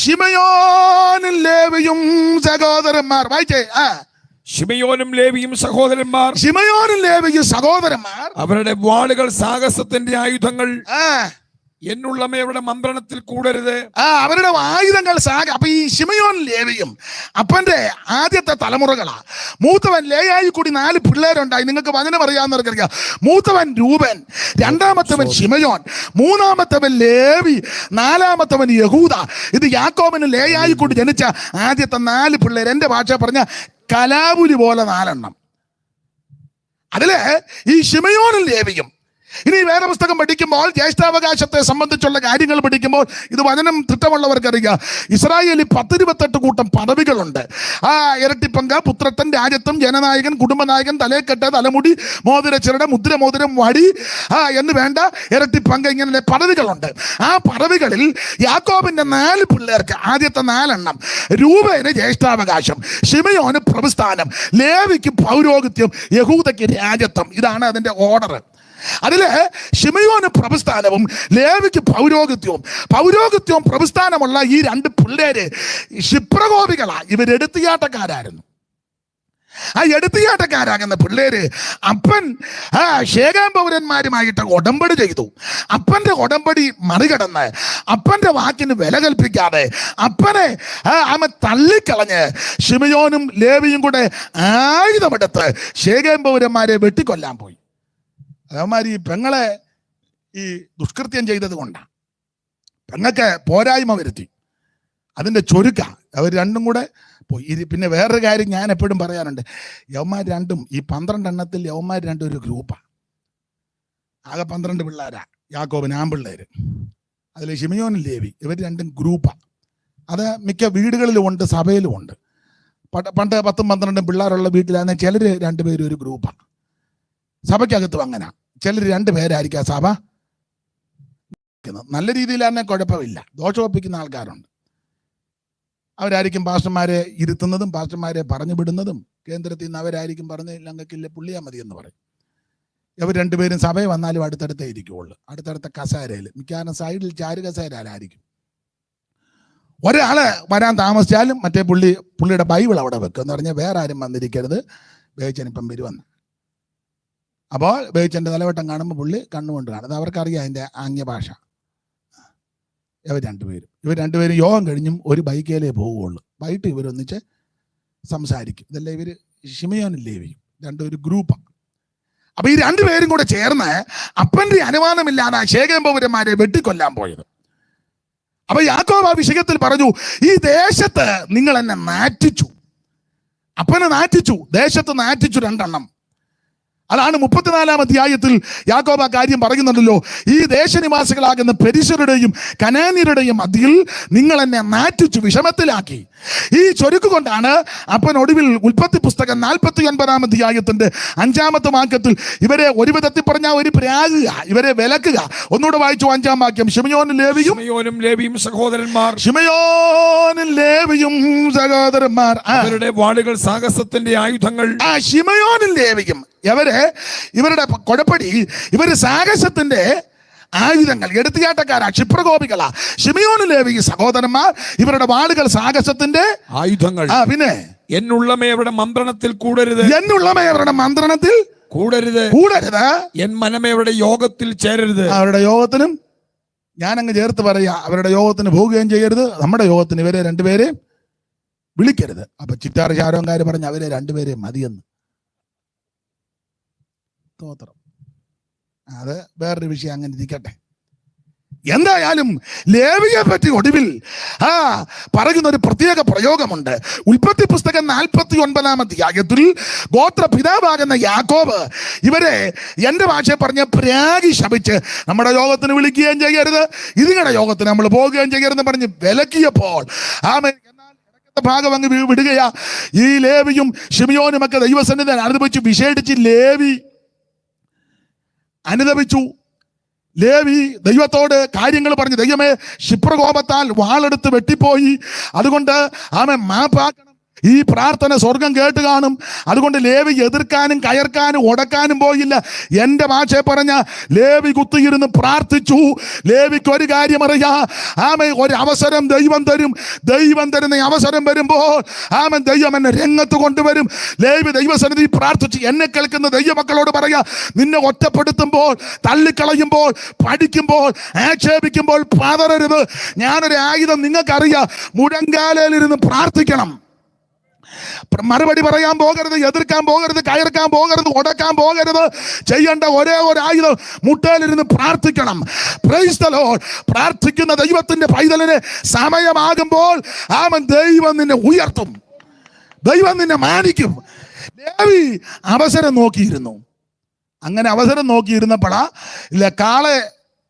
ശിമയോനും ലേവിയും സഹോദരന്മാർ. വായിച്ചേ. ശിമയോനും ലേവിയും സഹോദരന്മാർ അവരുടെ വാളുകൾ സാഹസത്തിന്റെ ആയുധങ്ങൾ. എന്നുള്ളമയുടെ മന്ത്രണത്തിൽ കൂടരുത്. അവരുടെ ആയുധങ്ങൾ അപ്പൊ ഈ ശിമയോൻ ലേവിയും അപ്പന്റെ ആദ്യത്തെ തലമുറകളാ. മൂത്തവൻ ലേയായി കൂടി 4 പിള്ളേരുണ്ടായി. നിങ്ങൾക്ക് വചനം അറിയാവുന്നവർക്കറിയാം. മൂത്തവൻ രൂപൻ, രണ്ടാമത്തവൻ ശിമയോൻ, മൂന്നാമത്തവൻ ലേവി, നാലാമത്തവൻ യഹൂദ. ഇത് യാക്കോബിന് ലേയായി കൂടി ജനിച്ച ആദ്യത്തെ 4 പിള്ളേർ. എന്റെ ഭാഷ പറഞ്ഞ കലാപുലി പോലെ 4 എണ്ണം. അതില് ഈ ശിമയോനും ലേവിയും. ഇനി വേറെ പുസ്തകം പഠിക്കുമ്പോൾ ജ്യേഷ്ഠാവകാശത്തെ സംബന്ധിച്ചുള്ള കാര്യങ്ങൾ പഠിക്കുമ്പോൾ ഇത് വചനം തിട്ടമുള്ളവർക്കറിയാം. ഇസ്രായേലിൽ 10-28 കൂട്ടം പദവികളുണ്ട്. ഇരട്ടിപ്പങ്ക, പുത്രത്തൻ, രാജത്വം, ജനനായകൻ, കുടുംബനായകൻ, തലേക്കെട്ട്, തലമുടി, മോതിരച്ചിരട, മോതിരം, വടി എന്ന് വേണ്ട ഇരട്ടിപ്പങ്ക, ഇങ്ങനെ പദവികളുണ്ട്. ആ പദവികളിൽ യാക്കോബിന്റെ 4 പിള്ളേർക്ക് ആദ്യത്തെ 4 എണ്ണം. രൂപേന് ജ്യേഷ്ഠാവകാശം, ശിമയോന് പ്രഭുസ്ഥാനം, ലേവിക്ക് പൗരോഹിത്യം, യഹൂദയ്ക്ക് രാജത്വം. ഇതാണ് അതിന്റെ ഓർഡർ. അതില് ശിമയോന് പ്രഭുസ്ഥാനവും ലേവിക്ക് പൗരോഹിത്യവും പ്രഭുസ്ഥാനമുള്ള ഈ 2 പിള്ളേര് ക്ഷിപ്രകോപികളാ. ഇവരെടുത്തിയാട്ടക്കാരായിരുന്നു. ആ എടുത്തിയാട്ടക്കാരാകുന്ന പിള്ളേര് അപ്പൻ ശേഖേം പൗരന്മാരുമായിട്ട് ഉടമ്പടി ചെയ്തു. അപ്പന്റെ ഉടമ്പടി മറികടന്ന് അപ്പന്റെ വാക്കിന് വില കൽപ്പിക്കാതെ അപ്പനെ തള്ളിക്കളഞ്ഞ് ശിമയോനും ലേവിയും കൂടെ ആയുധമെടുത്ത് ശേഖേം പൗരന്മാരെ വെട്ടിക്കൊല്ലാൻ പോയി. അതേമാതിരി ഈ പെങ്ങളെ ഈ ദുഷ്കൃത്യം ചെയ്തത് കൊണ്ടാണ് പെങ്ങൾക്ക് പോരായ്മ വരുത്തി. അതിൻ്റെ ചൊരുക്ക അവർ രണ്ടും കൂടെ പോയി. പിന്നെ വേറൊരു കാര്യം ഞാൻ എപ്പോഴും പറയാറുണ്ട്. യവന്മാർ രണ്ടും ഈ 12 എണ്ണത്തിൽ യവന്മാർ രണ്ടും ഒരു ഗ്രൂപ്പാണ്. ആകെ 12 പിള്ളേരാ യാക്കോബിന് ആൺപിള്ളേര്. അതിൽ ശിമയോനും ലേവി ഇവർ രണ്ടും ഗ്രൂപ്പാണ്. അത് മിക്ക വീടുകളിലും ഉണ്ട്, സഭയിലും ഉണ്ട്. പണ്ട് 10-12 പിള്ളേരുള്ള വീട്ടിലാണെങ്കിൽ ചിലർ 2 പേരും ഒരു ഗ്രൂപ്പാണ്. സഭയ്ക്കകത്തും അങ്ങനെ. ചിലർ 2 പേരായിരിക്കും ആ സഭ. നല്ല രീതിയിൽ തന്നെ കുഴപ്പമില്ല, ദോഷമൊപ്പിക്കുന്ന ആൾക്കാരുണ്ട്. അവരായിരിക്കും പാസ്റ്റർമാരെ ഇരുത്തുന്നതും പാസ്റ്റർമാരെ പറഞ്ഞു വിടുന്നതും. കേന്ദ്രത്തിൽ നിന്ന് അവരായിരിക്കും പറഞ്ഞില്ല അങ്ങക്കില്ല പുള്ളിയാ മതി എന്ന് പറയും. ഇവർ 2 പേരും സഭയിൽ വന്നാലും അടുത്തടുത്തേ ഇരിക്കുള്ളൂ, അടുത്തടുത്ത കസേരയിൽ. മിക്കവാറും സൈഡിൽ ചാരു കസേരയിലായിരിക്കും. ഒരാള് വരാൻ താമസിച്ചാലും മറ്റേ പുള്ളിയുടെ ബൈബിൾ അവിടെ വെക്കും എന്ന് പറഞ്ഞാൽ വേറെ ആരും വന്നിരിക്കരുത്, ബേച്ചൻ ഇപ്പം വരുമെന്ന്. അപ്പോൾ ബേച്ചൻ്റെ തലവട്ടം കാണുമ്പോൾ പുള്ളി കണ്ണുകൊണ്ട് കാണും. അത് അവർക്കറിയാം അതിൻ്റെ ആംഗ്യഭാഷ. ഇവർ 2 പേരും യോഗം കഴിഞ്ഞും ഒരു ബൈക്കേലേ പോവുകയുള്ളൂ. വൈകിട്ട് ഇവരൊന്നിച്ച് സംസാരിക്കും. ഇതല്ല ഇവർ ശിമയോനും ലേവിയും 2 ഗ്രൂപ്പാണ്. അപ്പൊ ഈ 2 പേരും കൂടെ ചേർന്ന് അപ്പന്റെ അനുവാദമില്ലാതെ ശേഖരം പൗരന്മാരെ വെട്ടിക്കൊല്ലാൻ പോയത്. അപ്പൊ യാക്കോബ് ആ വിഷയത്തിൽ പറഞ്ഞു, ഈ ദേശത്ത് നിങ്ങൾ എന്നെ നാറ്റിച്ചു. അപ്പനെ നാറ്റിച്ചു, ദേശത്ത് നാറ്റിച്ചു 2 എണ്ണം. അതാണ് 34-ാം അധ്യായത്തിൽ യാക്കോബ് ആ കാര്യം പറയുന്നുണ്ടല്ലോ. ഈ ദേശനിവാസികളാകുന്ന പെരിശരുടെയും കനാന്യരുടെയും മധ്യയിൽ നിങ്ങൾ എന്നെ നാറ്റിച്ചു, വിഷമത്തിലാക്കി. ഈ ചൊരുക്ക് കൊണ്ടാണ് അപ്പൻ ഒടുവിൽ ഉൽപ്പത്തി പുസ്തകം 49-ാം അധ്യായത്തിന്റെ 5-ാമത്തെ വാക്യത്തിൽ ഇവരെ ഒരു വിധത്തിൽ പറഞ്ഞാൽ ഒരു പ്രാകുക, ഇവരെ വിലക്കുക. ഒന്നുകൂടെ വായിച്ചു 5-ാം വാക്യം. ശിമയോനും ലേവിയും സഹോദരന്മാർ. ശിമയോനും ലേവിയും സഹോദരന്മാർ. അവരുടെ വാളുകൾ സാഹസത്തിന്റെ ആയുധങ്ങൾ. ശിമയോനും ലേവിയും ഇവരുടെ കുഴപ്പടി, ഇവര് സാഹസത്തിന്റെ ആയുധങ്ങൾ, എടുത്തുചാട്ടക്കാരാ, ക്ഷിപ്രകോപികളാ. ശിമയോനും ലേവിയും സഹോദരന്മാർ, ഇവരുടെ വാളുകൾ സാഹസത്തിന്റെ ആയുധങ്ങൾ. പിന്നെ എന്നുള്ളമേവരുടെ മന്ത്രണത്തിൽ കൂടരുത്, കൂടരുത്. എൻ മനമേവരുടെ യോഗത്തിൽ ചേരരുത്. അവരുടെ യോഗത്തിനും ഞാനങ്ങ് ചേർത്ത് പറയാ, അവരുടെ യോഗത്തിന് പോവുകയും ചെയ്യരുത്. നമ്മുടെ യോഗത്തിന് ഇവരെ 2 പേരെ വിളിക്കരുത്. അപ്പൊ ചിറ്റാർ ശാരോങ്കാര് പറഞ്ഞ അവരെ 2 പേരെ മതിയെന്ന്. സ്തോത്രം. അത് വേറൊരു വിഷയം, അങ്ങനെ ഇരിക്കട്ടെ. എന്തായാലും ലേവിയെ പറ്റി ഒടുവിൽ പറയുന്ന ഒരു പ്രത്യേക പ്രയോഗമുണ്ട്. ഉൽപ്പത്തി പുസ്തകം 49-ാം അധ്യായത്തിൽ ഗോത്ര പിതാവാകുന്ന യാക്കോബ് ഇവരെ എന്റെ ഭാഷയെ പറഞ്ഞ് പ്രാഗി ശപിച്ച് നമ്മുടെ യോഗത്തിന് വിളിക്കുകയും ചെയ്യരുത്, ഇതിങ്ങളുടെ യോഗത്തിന് നമ്മൾ പോവുകയും ചെയ്യരുതെന്ന് പറഞ്ഞ് വിലക്കിയപ്പോൾ ഭാഗം അങ്ങ് വിടുകയാ. ഈ ലേവിയും ശിമയോനും ഒക്കെ ദൈവസന്നിധി അനുഭവിച്ചു, വിശേഷിച്ച് ലേവി അനുദപിച്ചു. ലേവി ദൈവത്തോട് കാര്യങ്ങൾ പറഞ്ഞു, ദൈവമേ ക്ഷിപ്രകോപത്താൽ വാളെടുത്ത് വെട്ടിപ്പോയി, അതുകൊണ്ട് ആമേ മാപ്പാക്കണം. ഈ പ്രാർത്ഥന സ്വർഗം കേട്ട് കാണും. അതുകൊണ്ട് ലേവി എതിർക്കാനും കയർക്കാനും ഉടക്കാനും പോയില്ല. എൻ്റെ ഭാഷയെ പറഞ്ഞ ലേവി കുത്തിയിരുന്ന് പ്രാർത്ഥിച്ചു. ലേവിക്ക് ഒരു കാര്യം അറിയാം, ആമേ ഒരു അവസരം ദൈവം തരും. ദൈവം തരുന്ന അവസരം വരുമ്പോൾ ആമൻ ദൈവം എന്നെ രംഗത്ത് കൊണ്ടുവരും. ലേവി ദൈവസന്നിധി പ്രാർത്ഥിച്ചു. എന്നെ കേൾക്കുന്ന ദൈവമക്കളോട് പറയാ, നിന്നെ ഒറ്റപ്പെടുത്തുമ്പോൾ, തള്ളിക്കളയുമ്പോൾ, പഠിക്കുമ്പോൾ, ആക്ഷേപിക്കുമ്പോൾ പതറരുത്. ഞാനൊരു ആയുധം നിങ്ങൾക്കറിയാം, മുഴങ്കാലയിലിരുന്ന് പ്രാർത്ഥിക്കണം. മറുപടി പറയാൻ പോകരുത്, എതിർക്കാൻ പോകരുത്, കയർക്കാൻ പോകരുത്, ഉടക്കാൻ പോകരുത്. ചെയ്യേണ്ട ഒരേ ഒരു ആയുധം മുട്ടയിലിരുന്ന് പ്രാർത്ഥിക്കണം. Praise the Lord. പ്രാർത്ഥിക്കുന്ന ദൈവത്തിന്റെ പൈതലിന് സമയമാകുമ്പോൾ ദൈവം നിന്നെ ഉയർത്തും, ദൈവം നിന്നെ മാനിക്കും. ലേവി അവസരം നോക്കിയിരുന്നു. അങ്ങനെ അവസരം നോക്കിയിരുന്നപ്പോഴാ കാളെ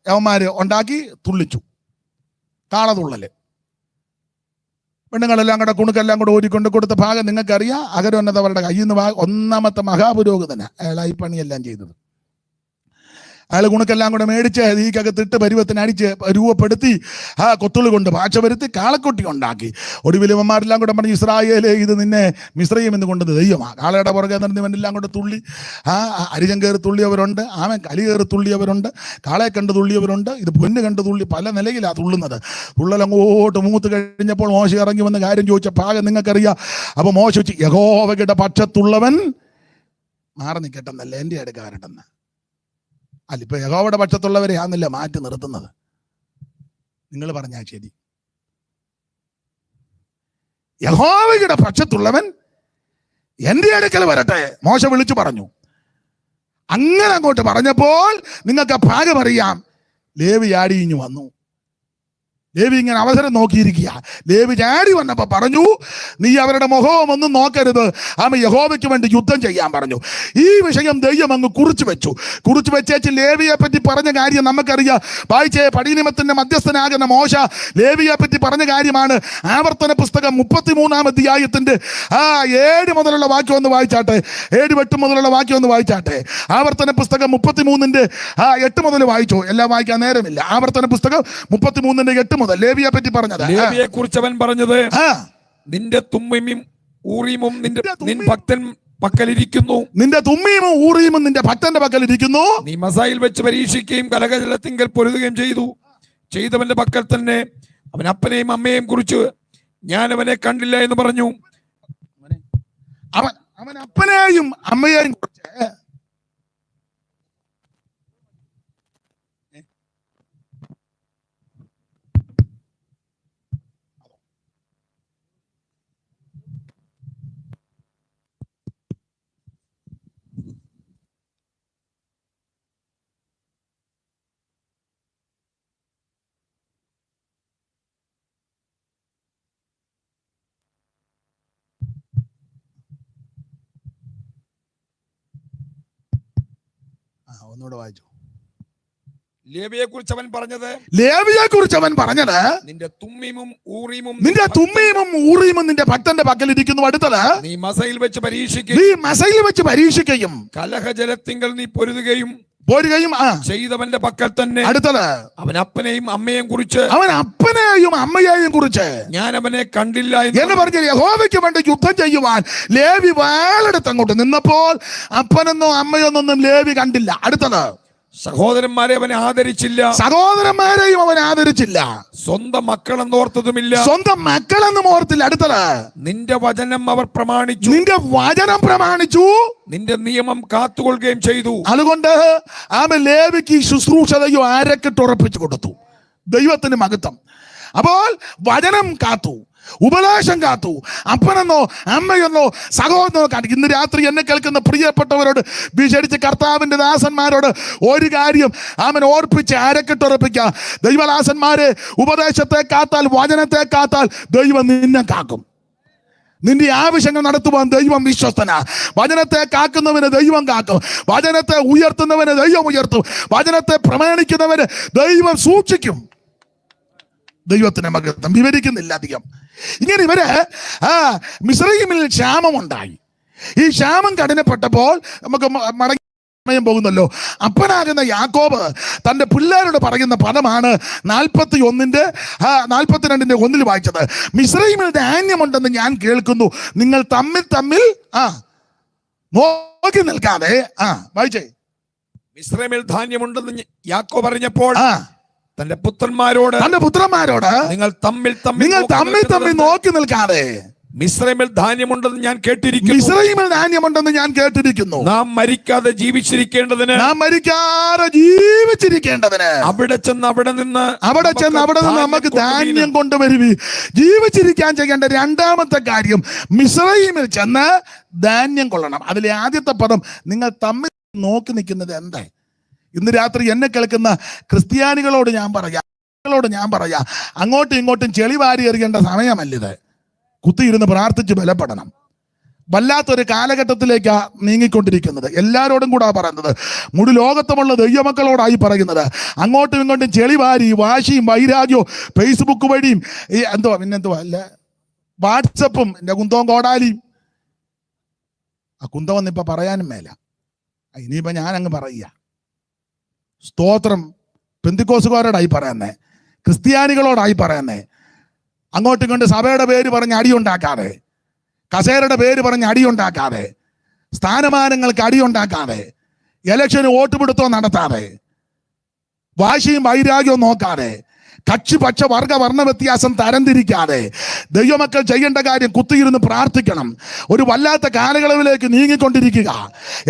യവന്മാര് ഉണ്ടാക്കി തുള്ളിച്ചു. കാളതുള്ളല് പെണ്ണുങ്ങളെല്ലാം കൂടെ കുണുക്കെല്ലാം കൂടെ ഓരിക്കൊണ്ട് കൊടുത്ത ഭാഗം നിങ്ങൾക്കറിയാം. അകരോന്നതവരുടെ കയ്യിൽ നിന്ന് 1-ാമത്തെ മഹാപുരോഹിതനാ അയാൾ ഈ പണിയെല്ലാം ചെയ്തത്. അയാൾ കുണുക്കെല്ലാം കൂടെ മേടിച്ച് ഈക്കകത്തിട്ട് പരുവത്തിനടിച്ച് രൂപപ്പെടുത്തി കൊത്തുള്ളി കൊണ്ട് ഭാഷ വരുത്തി കാളക്കുട്ടി ഉണ്ടാക്കി. ഒടുവിൽ ഇവന്മാരെല്ലാം കൂടെ പറഞ്ഞു, ഇസ്രായേലേ, ഇത് നിന്നെ മിസ്രയീമിൽ നിന്ന് കൊണ്ടത് ദൈവമാണ്. കാളയുടെ പുറകെ നടന്ന് ഇവനെല്ലാം കൂടെ തുള്ളി. അരിജം കയറി തുള്ളിയവരുണ്ട്, കലി കയറി തുള്ളിയവരുണ്ട്, കാളയെ കണ്ട് തുള്ളിയവരുണ്ട്, ഇത് പൊന്ന് കണ്ട് തുള്ളി, പല നിലയിലാണ് തുള്ളുന്നത്. തുള്ളലങ്ങോട്ട് മൂത്ത് കഴിഞ്ഞപ്പോൾ മോശ ഇറങ്ങി വന്ന് കാര്യം ചോദിച്ച ഭാഗം നിങ്ങൾക്കറിയാം. അപ്പൊ മോശ വെച്ച്, യഹോവയുടെ പക്ഷത്തുള്ളവൻ മാറി നിൽക്കട്ടെന്നല്ല, എൻ്റെ അടുക്കാരട്ടെന്ന്. അല്ല, ഇപ്പൊ യഹോവയുടെ പക്ഷത്തുള്ളവരെ ആണെന്നില്ല മാറ്റി നിർത്തുന്നത്. നിങ്ങൾ പറഞ്ഞാൽ ശരി. യഹോവയുടെ പക്ഷത്തുള്ളവൻ എൻ്റെ അടുക്കൽ വരട്ടെ, മോശ വിളിച്ചു പറഞ്ഞു. അങ്ങനെ അങ്ങോട്ട് പറഞ്ഞപ്പോൾ നിങ്ങൾക്ക് ഭാഗം അറിയാം. ലേവി ആടിയിഞ്ഞു വന്നു. ലേവി ഇങ്ങനെ അവസരം നോക്കിയിരിക്കുക. ലേവി ചാടി വന്നപ്പോ പറഞ്ഞു, നീ അവരുടെ മുഖവും ഒന്നും നോക്കരുത്, ആമ യഹോവയ്ക്ക് വേണ്ടി യുദ്ധം ചെയ്യാൻ പറഞ്ഞു. ഈ വിഷയം ദൈവം അങ്ങ് കുറിച്ചു വെച്ചേച്ച് ലേവിയെ പറ്റി പറഞ്ഞ കാര്യം നമുക്കറിയാം. വായിച്ചേ, പടിനിമത്തിന്റെ മധ്യസ്ഥനാകുന്ന മോശ ലേവിയെ പറ്റി പറഞ്ഞ കാര്യമാണ്. ആവർത്തന പുസ്തകം 33-ാം അധ്യായത്തിന്റെ 7 മുതലുള്ള വാക്യം ഒന്ന് വായിച്ചാട്ടെ. 7-8 മുതലുള്ള വാക്യം ഒന്ന് വായിച്ചാട്ടെ. ആവർത്തന പുസ്തകം 33-ന്റെ 8 മുതൽ വായിച്ചു. എല്ലാം വായിക്കാൻ നേരമില്ല. ആവർത്തന പുസ്തകം 33-ന്റെ 8 മുതൽ ലേവിയെ പറ്റി പറഞ്ഞത്. ലേവിയെ കുറിച്ച് അവൻ പറഞ്ഞത്, നിന്റെ തുമ്മീമും ഊറീമും നിൻ ഭക്തൻ പക്കലിരിക്കുന്നു. നിന്റെ തുമ്മീമും ഊറീമും നിന്റെ ഭക്തന്റെ പക്കലിരിക്കുന്നു. നീ മസായിൽ വെച്ച് പരീക്ഷിക്കുകയും കലഹജലത്തിങ്കൽ പൊരുതുകയും ചെയ്തവന്റെ പക്കൽ തന്നെ അവൻ അപ്പനെയും അമ്മയെയും കുറിച്ച് ഞാൻ അവനെ കണ്ടില്ല എന്ന് പറഞ്ഞു. അവൻ അപ്പനെയും അമ്മയെയും കുറിച്ച് ഒന്നുകൂടെ വായിച്ചു. ലേവിയെ കുറിച്ച് അവൻ പറഞ്ഞത്, നിന്റെ തുമ്മീമും ഊറീമും നിന്റെ ഭക്തന്റെ പക്കലിരിക്കുന്നു. അടുത്തത്, നീ മസയിൽ വെച്ച് പരീക്ഷിക്കുകയും കലഹജലത്തിങ്കൽ നീ പൊരുതുകയും ചെയ്തവന്റെ പക്കൽ തന്നെ. അടുത്തത്, അവൻ അപ്പനെയും അമ്മയെയും കുറിച്ച് ഞാൻ അവനെ കണ്ടില്ല എന്ന് പറഞ്ഞ യഹോവയ്ക്ക് വേണ്ടി യുദ്ധം ചെയ്യുവാൻ ലേവി വാളെടുത്ത് അങ്ങോട്ട് നിന്നപ്പോൾ അപ്പനെന്നോ അമ്മയൊന്നൊന്നും ലേവി കണ്ടില്ല. അടുത്തത്, സഹോദരന്മാരെയും അവൻ ആദരിച്ചില്ല. സ്വന്തം മക്കളെന്നും ഓർത്തില്ല. അടുത്തത്, നിന്റെ വചനം പ്രമാണിച്ചു, നിന്റെ നിയമം കാത്തുകൊള്ളുകയും ചെയ്തു. അതുകൊണ്ട് ആമ ലേവിക്ക് ശുശ്രൂഷതയോ ആരക്കിട്ടുറപ്പിച്ചു കൊടുത്തു. ദൈവത്തിന് മഹത്വം. അപ്പോൾ വചനം കാത്തു, ഉപദേശം കാത്തു. അപ്പനെന്നോ അമ്മയെന്നോ സഹോദരനോ കാട്ടി. ഇന്ന് രാത്രി എന്നെ കേൾക്കുന്ന പ്രിയപ്പെട്ടവരോട്, വിശേഷിച്ച് കർത്താവിന്റെ ദാസന്മാരോട് ഒരു കാര്യം അവൻ ഓർപ്പിച്ച് അരക്കിട്ടുറപ്പിക്കുക. ദൈവദാസന്മാരെ, ഉപദേശത്തെ കാത്താൽ, വചനത്തെ കാത്താൽ ദൈവം നിന്നെ കാക്കും. നിന്റെ ആവശ്യങ്ങൾ നടത്തുവാൻ ദൈവം വിശ്വസ്തനാ. വചനത്തെ കാക്കുന്നവന് ദൈവം കാക്കും. വചനത്തെ ഉയർത്തുന്നവന് ദൈവം ഉയർത്തും. വചനത്തെ പ്രമാണിക്കുന്നവന് ദൈവം സൂക്ഷിക്കും. ദൈവത്തിന് മഹത്വം. വിവരിക്കുന്നില്ല അധികം. ഇങ്ങനെ ഇവര് മിസ്രയീമിൽ ക്ഷാമമുണ്ടായി. ഈ ക്ഷാമം കഠിനപ്പെട്ടപ്പോൾ നമുക്ക് മടങ്ങി സമയം പോകുന്നല്ലോ. അപ്പനാകുന്ന യാക്കോബ് തന്റെ പിള്ളേരോട് പറയുന്ന പദമാണ് 42-ന്റെ 1 വായിച്ചത്. മിസ്രയീമിൽ ധാന്യമുണ്ടെന്ന് ഞാൻ കേൾക്കുന്നു, നിങ്ങൾ തമ്മിൽ നോക്കി നിൽക്കാതെ. വായിച്ചേ. മിസ്രയീമിൽ ധാന്യമുണ്ടെന്ന് യാക്കോബ് പറഞ്ഞപ്പോൾ തന്റെ പുത്രന്മാരോട് നിങ്ങൾ തമ്മിൽ നോക്കി നിൽക്കാതെ. മിസ്രയീമിൽ ധാന്യമുണ്ടെന്ന് ഞാൻ കേട്ടിരിക്കുന്നു. നാം മരിക്കാതെ ജീവിച്ചിരിക്കേണ്ടതിന് അവിടെ ചെന്ന് അവിടെ നിന്ന് നമുക്ക് ധാന്യം കൊണ്ടുവരുവി. ജീവിച്ചിരിക്കാൻ ചെയ്യേണ്ട രണ്ടാമത്തെ കാര്യം, മിസ്രയീമിൽ ചെന്ന് ധാന്യം കൊള്ളണം. അതിലെ ആദ്യത്തെ പദം, നിങ്ങൾ തമ്മിൽ നോക്കി നിൽക്കുന്നത് എന്താ? ഇന്ന് രാത്രി എന്നെ കേൾക്കുന്ന ക്രിസ്ത്യാനികളോട് ഞാൻ പറയാ, അങ്ങോട്ടും ഇങ്ങോട്ടും ചെളി വാരി എറിയേണ്ട സമയമല്ലിത്. കുത്തിയിരുന്ന് പ്രാർത്ഥിച്ച് ബലപ്പെടണം. വല്ലാത്തൊരു കാലഘട്ടത്തിലേക്കാ നീങ്ങിക്കൊണ്ടിരിക്കുന്നത്. എല്ലാവരോടും കൂടാ പറയുന്നത്, മുഴു ലോകത്തുമുള്ള ദൈവമക്കളോടായി പറയുന്നത്. അങ്ങോട്ടും ഇങ്ങോട്ടും ചെളി വാരി, വാശിയും വൈരാഗ്യവും ഫേസ്ബുക്ക് വഴിയും അല്ല വാട്സപ്പും എൻ്റെ കുന്തവും കോടാലിയും. കുന്തമെന്ന് ഇപ്പൊ പറയാനും മേല. ഇനിയിപ്പോ ഞാനങ്ങ് പറയുക. സ്തോത്രം. പെന്തിക്കോസുകാരോടായി പറയുന്നേ, ക്രിസ്ത്യാനികളോടായി പറയുന്നേ. അങ്ങോട്ടും ഇങ്ങോട്ടും സഭയുടെ പേര് പറഞ്ഞ് അടിയുണ്ടാക്കാതെ, കസേരയുടെ പേര് പറഞ്ഞ് അടിയുണ്ടാക്കാതെ, സ്ഥാനമാനങ്ങൾക്ക് അടിയുണ്ടാക്കാതെ, ഇലക്ഷന് വോട്ടുപിടുത്തവും നടത്താതെ, വാശിയും വൈരാഗ്യവും നോക്കാതെ, കക്ഷി പക്ഷ വർഗ വർണ്ണ വ്യത്യാസം തരംതിരിക്കാതെ ദൈവമക്കൾ ചെയ്യേണ്ട കാര്യം കുത്തിയിരുന്ന് പ്രാർത്ഥിക്കണം. ഒരു വല്ലാത്ത കാലയളവിലേക്ക് നീങ്ങിക്കൊണ്ടിരിക്കുക.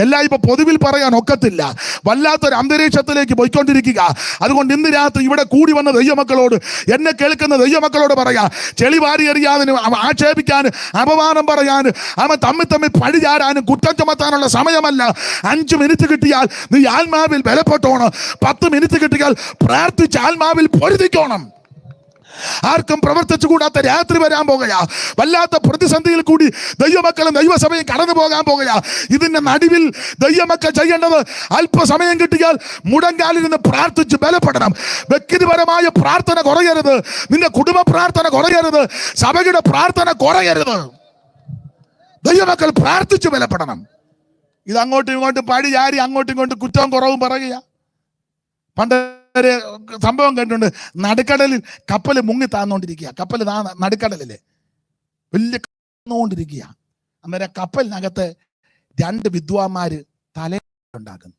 എല്ലാം ഇപ്പൊ പൊതുവിൽ പറയാൻ ഒക്കത്തില്ല. വല്ലാത്തൊരു അന്തരീക്ഷത്തിലേക്ക് പോയിക്കൊണ്ടിരിക്കുക. അതുകൊണ്ട് ഇന്ന് രാത്രി ഇവിടെ കൂടി വന്ന ദൈവമക്കളോട്, എന്നെ കേൾക്കുന്ന ദൈവമക്കളോട് പറയാ, ചെളി വാരി എറിയാനും ആക്ഷേപിക്കാനും അപമാനം പറയാനും അവൻ തമ്മിൽ പഴിചാരാനും കുറ്റം ചുമത്താനുള്ള സമയമല്ല. 5 മിനിറ്റ് കിട്ടിയാൽ നീ ആത്മാവിൽ ബലപ്പെട്ടോണം. 10 മിനിറ്റ് കിട്ടിയാൽ പ്രാർത്ഥിച്ച് ആത്മാവിൽ പൊരുതിക്കോണം. ആർക്കും പ്രവർത്തിച്ചു കൂടാത്ത രാത്രി വരാൻ പോകുകയാ. വല്ലാത്ത പ്രതിസന്ധിയിൽ കൂടി ദൈവമക്കളും ദൈവസഭയും കടന്നു പോകാൻ പോകുകയാ. ഇതിന്റെ നടുവിൽ ദൈവമക്കൾ ചെയ്യേണ്ടത്, അല്പസമയം കിട്ടിയാൽ മുടങ്കാലിൽ നിന്ന് പ്രാർത്ഥിച്ച് ബലപ്പെടണം. വ്യക്തിപരമായ പ്രാർത്ഥന കുറയരുത്, നിന്റെ കുടുംബ പ്രാർത്ഥന കുറയരുത്, സഭയുടെ പ്രാർത്ഥന കുറയരുത്. ദൈവമക്കൾ പ്രാർത്ഥിച്ച് ബലപ്പെടണം. ഇത് അങ്ങോട്ടും ഇങ്ങോട്ടും പഴി ചാരി അങ്ങോട്ടും ഇങ്ങോട്ടും കുറ്റവും കുറവും പറയുക. പണ്ട് ഒരു സംഭവം കേട്ടിട്ടുണ്ട്. നടുക്കടലിൽ കപ്പൽ മുങ്ങി താന്നുകൊണ്ടിരിക്കുക. കപ്പൽ നടുക്കടലില് വലിയ താന്നുകൊണ്ടിരിക്കുക. അന്നേരം കപ്പലിനകത്ത് 2 വിദ്വാന്മാര് തലയുണ്ടാക്കുന്നു.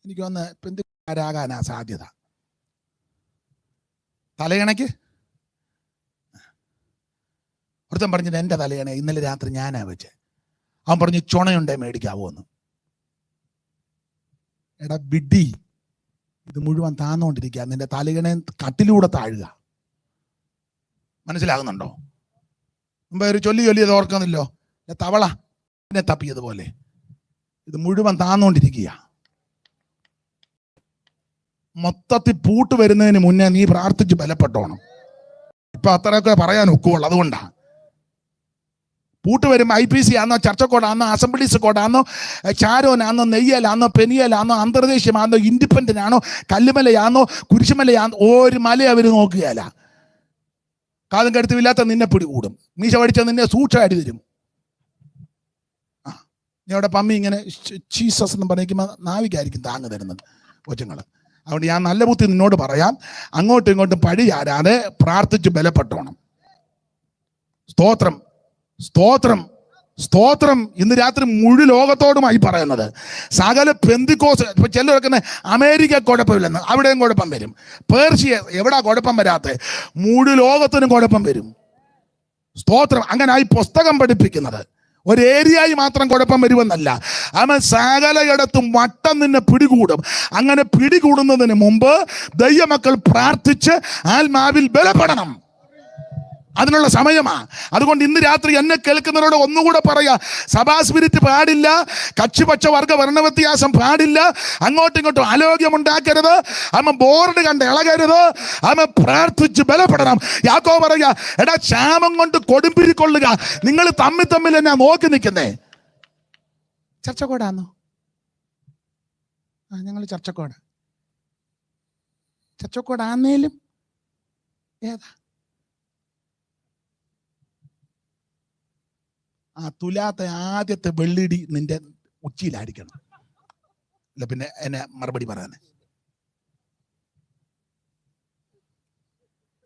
എനിക്ക് വന്ന് പെന്തിരാകാനാ സാധ്യത. തലയണയ്ക്ക് ഒരുത്തൻ പറഞ്ഞത് എൻ്റെ തലയണ ഇന്നലെ രാത്രി ഞാനാ വെച്ചേ. അവൻ പറഞ്ഞു ചുണയുണ്ടേ മേടിക്കാവോ എന്ന്. എടാ വിഡ്ഢി, ഇത് മുഴുവൻ താന്നുകൊണ്ടിരിക്കുക. നിന്റെ തലയണ കട്ടിലൂടെ താഴുക. മനസ്സിലാകുന്നുണ്ടോ? മുമ്പേ ഒരു ചൊല്ലിയത് ഓർക്കുന്നില്ലോ, തവള എന്നെ തപ്പിയതുപോലെ ഇത് മുഴുവൻ താന്നുകൊണ്ടിരിക്കുക. മൊത്തത്തിൽ പൂട്ട് വരുന്നതിന് മുന്നേ നീ പ്രാർത്ഥിച്ച് ബലപ്പെട്ടോണം. ഇപ്പൊ അത്രയൊക്കെ പറയാൻ ഒക്കുള്ളൂ. അതുകൊണ്ടാണ് പൂട്ട് വരുമ്പോൾ IPC ആണോ, ചർച്ചക്കോടാണോ, അസംബ്ലീസ് കോഡാണോ, ചാരോനാണോ, നെയ്യലാണോ, പെനിയലാണോ, അന്തർദേശീയമാണോ, ഇൻഡിപെൻഡന്റ് ആണോ, കല്ലുമലയാണോ, കുരിശുമലയാണോ, ഒരു മല അവർ നോക്കുകയല്ല. കാതും കടുത്തുമില്ലാത്ത നിന്നെ പിടികൂടും. മീശ പഠിച്ച നിന്നെ സൂക്ഷമായിട്ട് തരും. നീ അവിടെ പമ്മി ഇങ്ങനെ ജീസസ് എന്ന് പറഞ്ഞിരിക്കുമ്പോൾ നാവിക്കായിരിക്കും താങ്ങ് തരുന്നത് കൊച്ചുങ്ങൾ. അതുകൊണ്ട് ഞാൻ നല്ല ബുദ്ധി നിന്നോട് പറയാം, അങ്ങോട്ടും ഇങ്ങോട്ടും പഴി ചാരാതെ പ്രാർത്ഥിച്ച് ബലപ്പെട്ടോണം. സ്തോത്രം, സ്തോത്രം, സ്തോത്രം. ഇന്ന് രാത്രി മുഴു ലോകത്തോടുമായി പറയുന്നത്. സകല പെന്തിക്കോസ്, ഇപ്പൊ ചിലരൊക്കെ അമേരിക്ക കുഴപ്പമില്ലെന്ന്, അവിടെയും കുഴപ്പം വരും. പേർഷ്യ എവിടാ കുഴപ്പം വരാത്ത? മുഴു ലോകത്തിനും കുഴപ്പം വരും. സ്തോത്രം. അങ്ങനായി പുസ്തകം പഠിപ്പിക്കുന്നത് ഒരു ഏരിയയിൽ മാത്രം കുഴപ്പം വരുമെന്നല്ല, അവൻ സകലയിടത്തും വട്ടം നിന്നെ പിടികൂടും. അങ്ങനെ പിടികൂടുന്നതിന് മുമ്പ് ദൈവമക്കൾ പ്രാർത്ഥിച്ച് ആത്മാവിൽ ബലപ്പെടണം. അതിനുള്ള സമയമാ. അതുകൊണ്ട് ഇന്ന് രാത്രി എന്നെ കേൾക്കുന്നവരോട് ഒന്നുകൂടെ പറയാ, സഭാ സ്പിരിറ്റ് പാടില്ല, കക്ഷിപക്ഷ വർഗ വർണ്ണവ്യത്യാസം പാടില്ല, അങ്ങോട്ടും ഇങ്ങോട്ടും ആലോക്യമുണ്ടാക്കരുത്, അമ്മ ബോർഡ് കണ്ട് ഇളകരുത്, അമ്മ പ്രാർത്ഥിച്ച് ബലപ്പെടണം. യാക്കോബ് പറയാ, എടാ ക്ഷാമം കൊണ്ട് കൊടുമ്പിരിക്കൊള്ളുക, നിങ്ങൾ തമ്മിൽ എന്നെ നോക്കി നിൽക്കുന്നേ. ചർച്ചക്കോടാന്നോ? ഞങ്ങൾ ചർച്ചക്കോടാന്നേലും ഏതാ? തുലാത്ത ആദ്യത്തെ വെള്ളിടി നിന്റെ ഉച്ചിയിലായിരിക്കണം. അല്ല പിന്നെ എന്നെ മറുപടി പറയാൻ.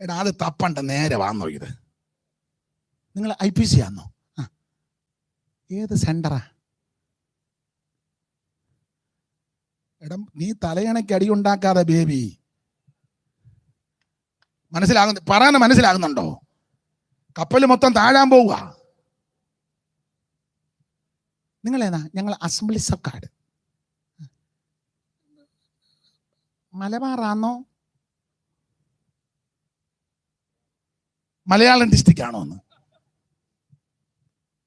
എടാ അത് തപ്പണ്ട, നേരെ വാന്നോ. ഇത് നിങ്ങൾ IPC ആന്നോ? ഏത് സെന്ററാ? എടാ നീ തലയണയ്ക്ക് അടി ഉണ്ടാക്കാതെ ബേബി. മനസ്സിലാകുന്നുണ്ടോ? കപ്പൽ മൊത്തം താഴാൻ പോവുക. നിങ്ങളേതാ? ഞങ്ങൾ അസംബ്ലീസ് ഓഫ് ഗോഡ്. മലബാറാന്നോ മലയാളം ഡിസ്ട്രിക്റ്റ് ആണോ എന്ന്?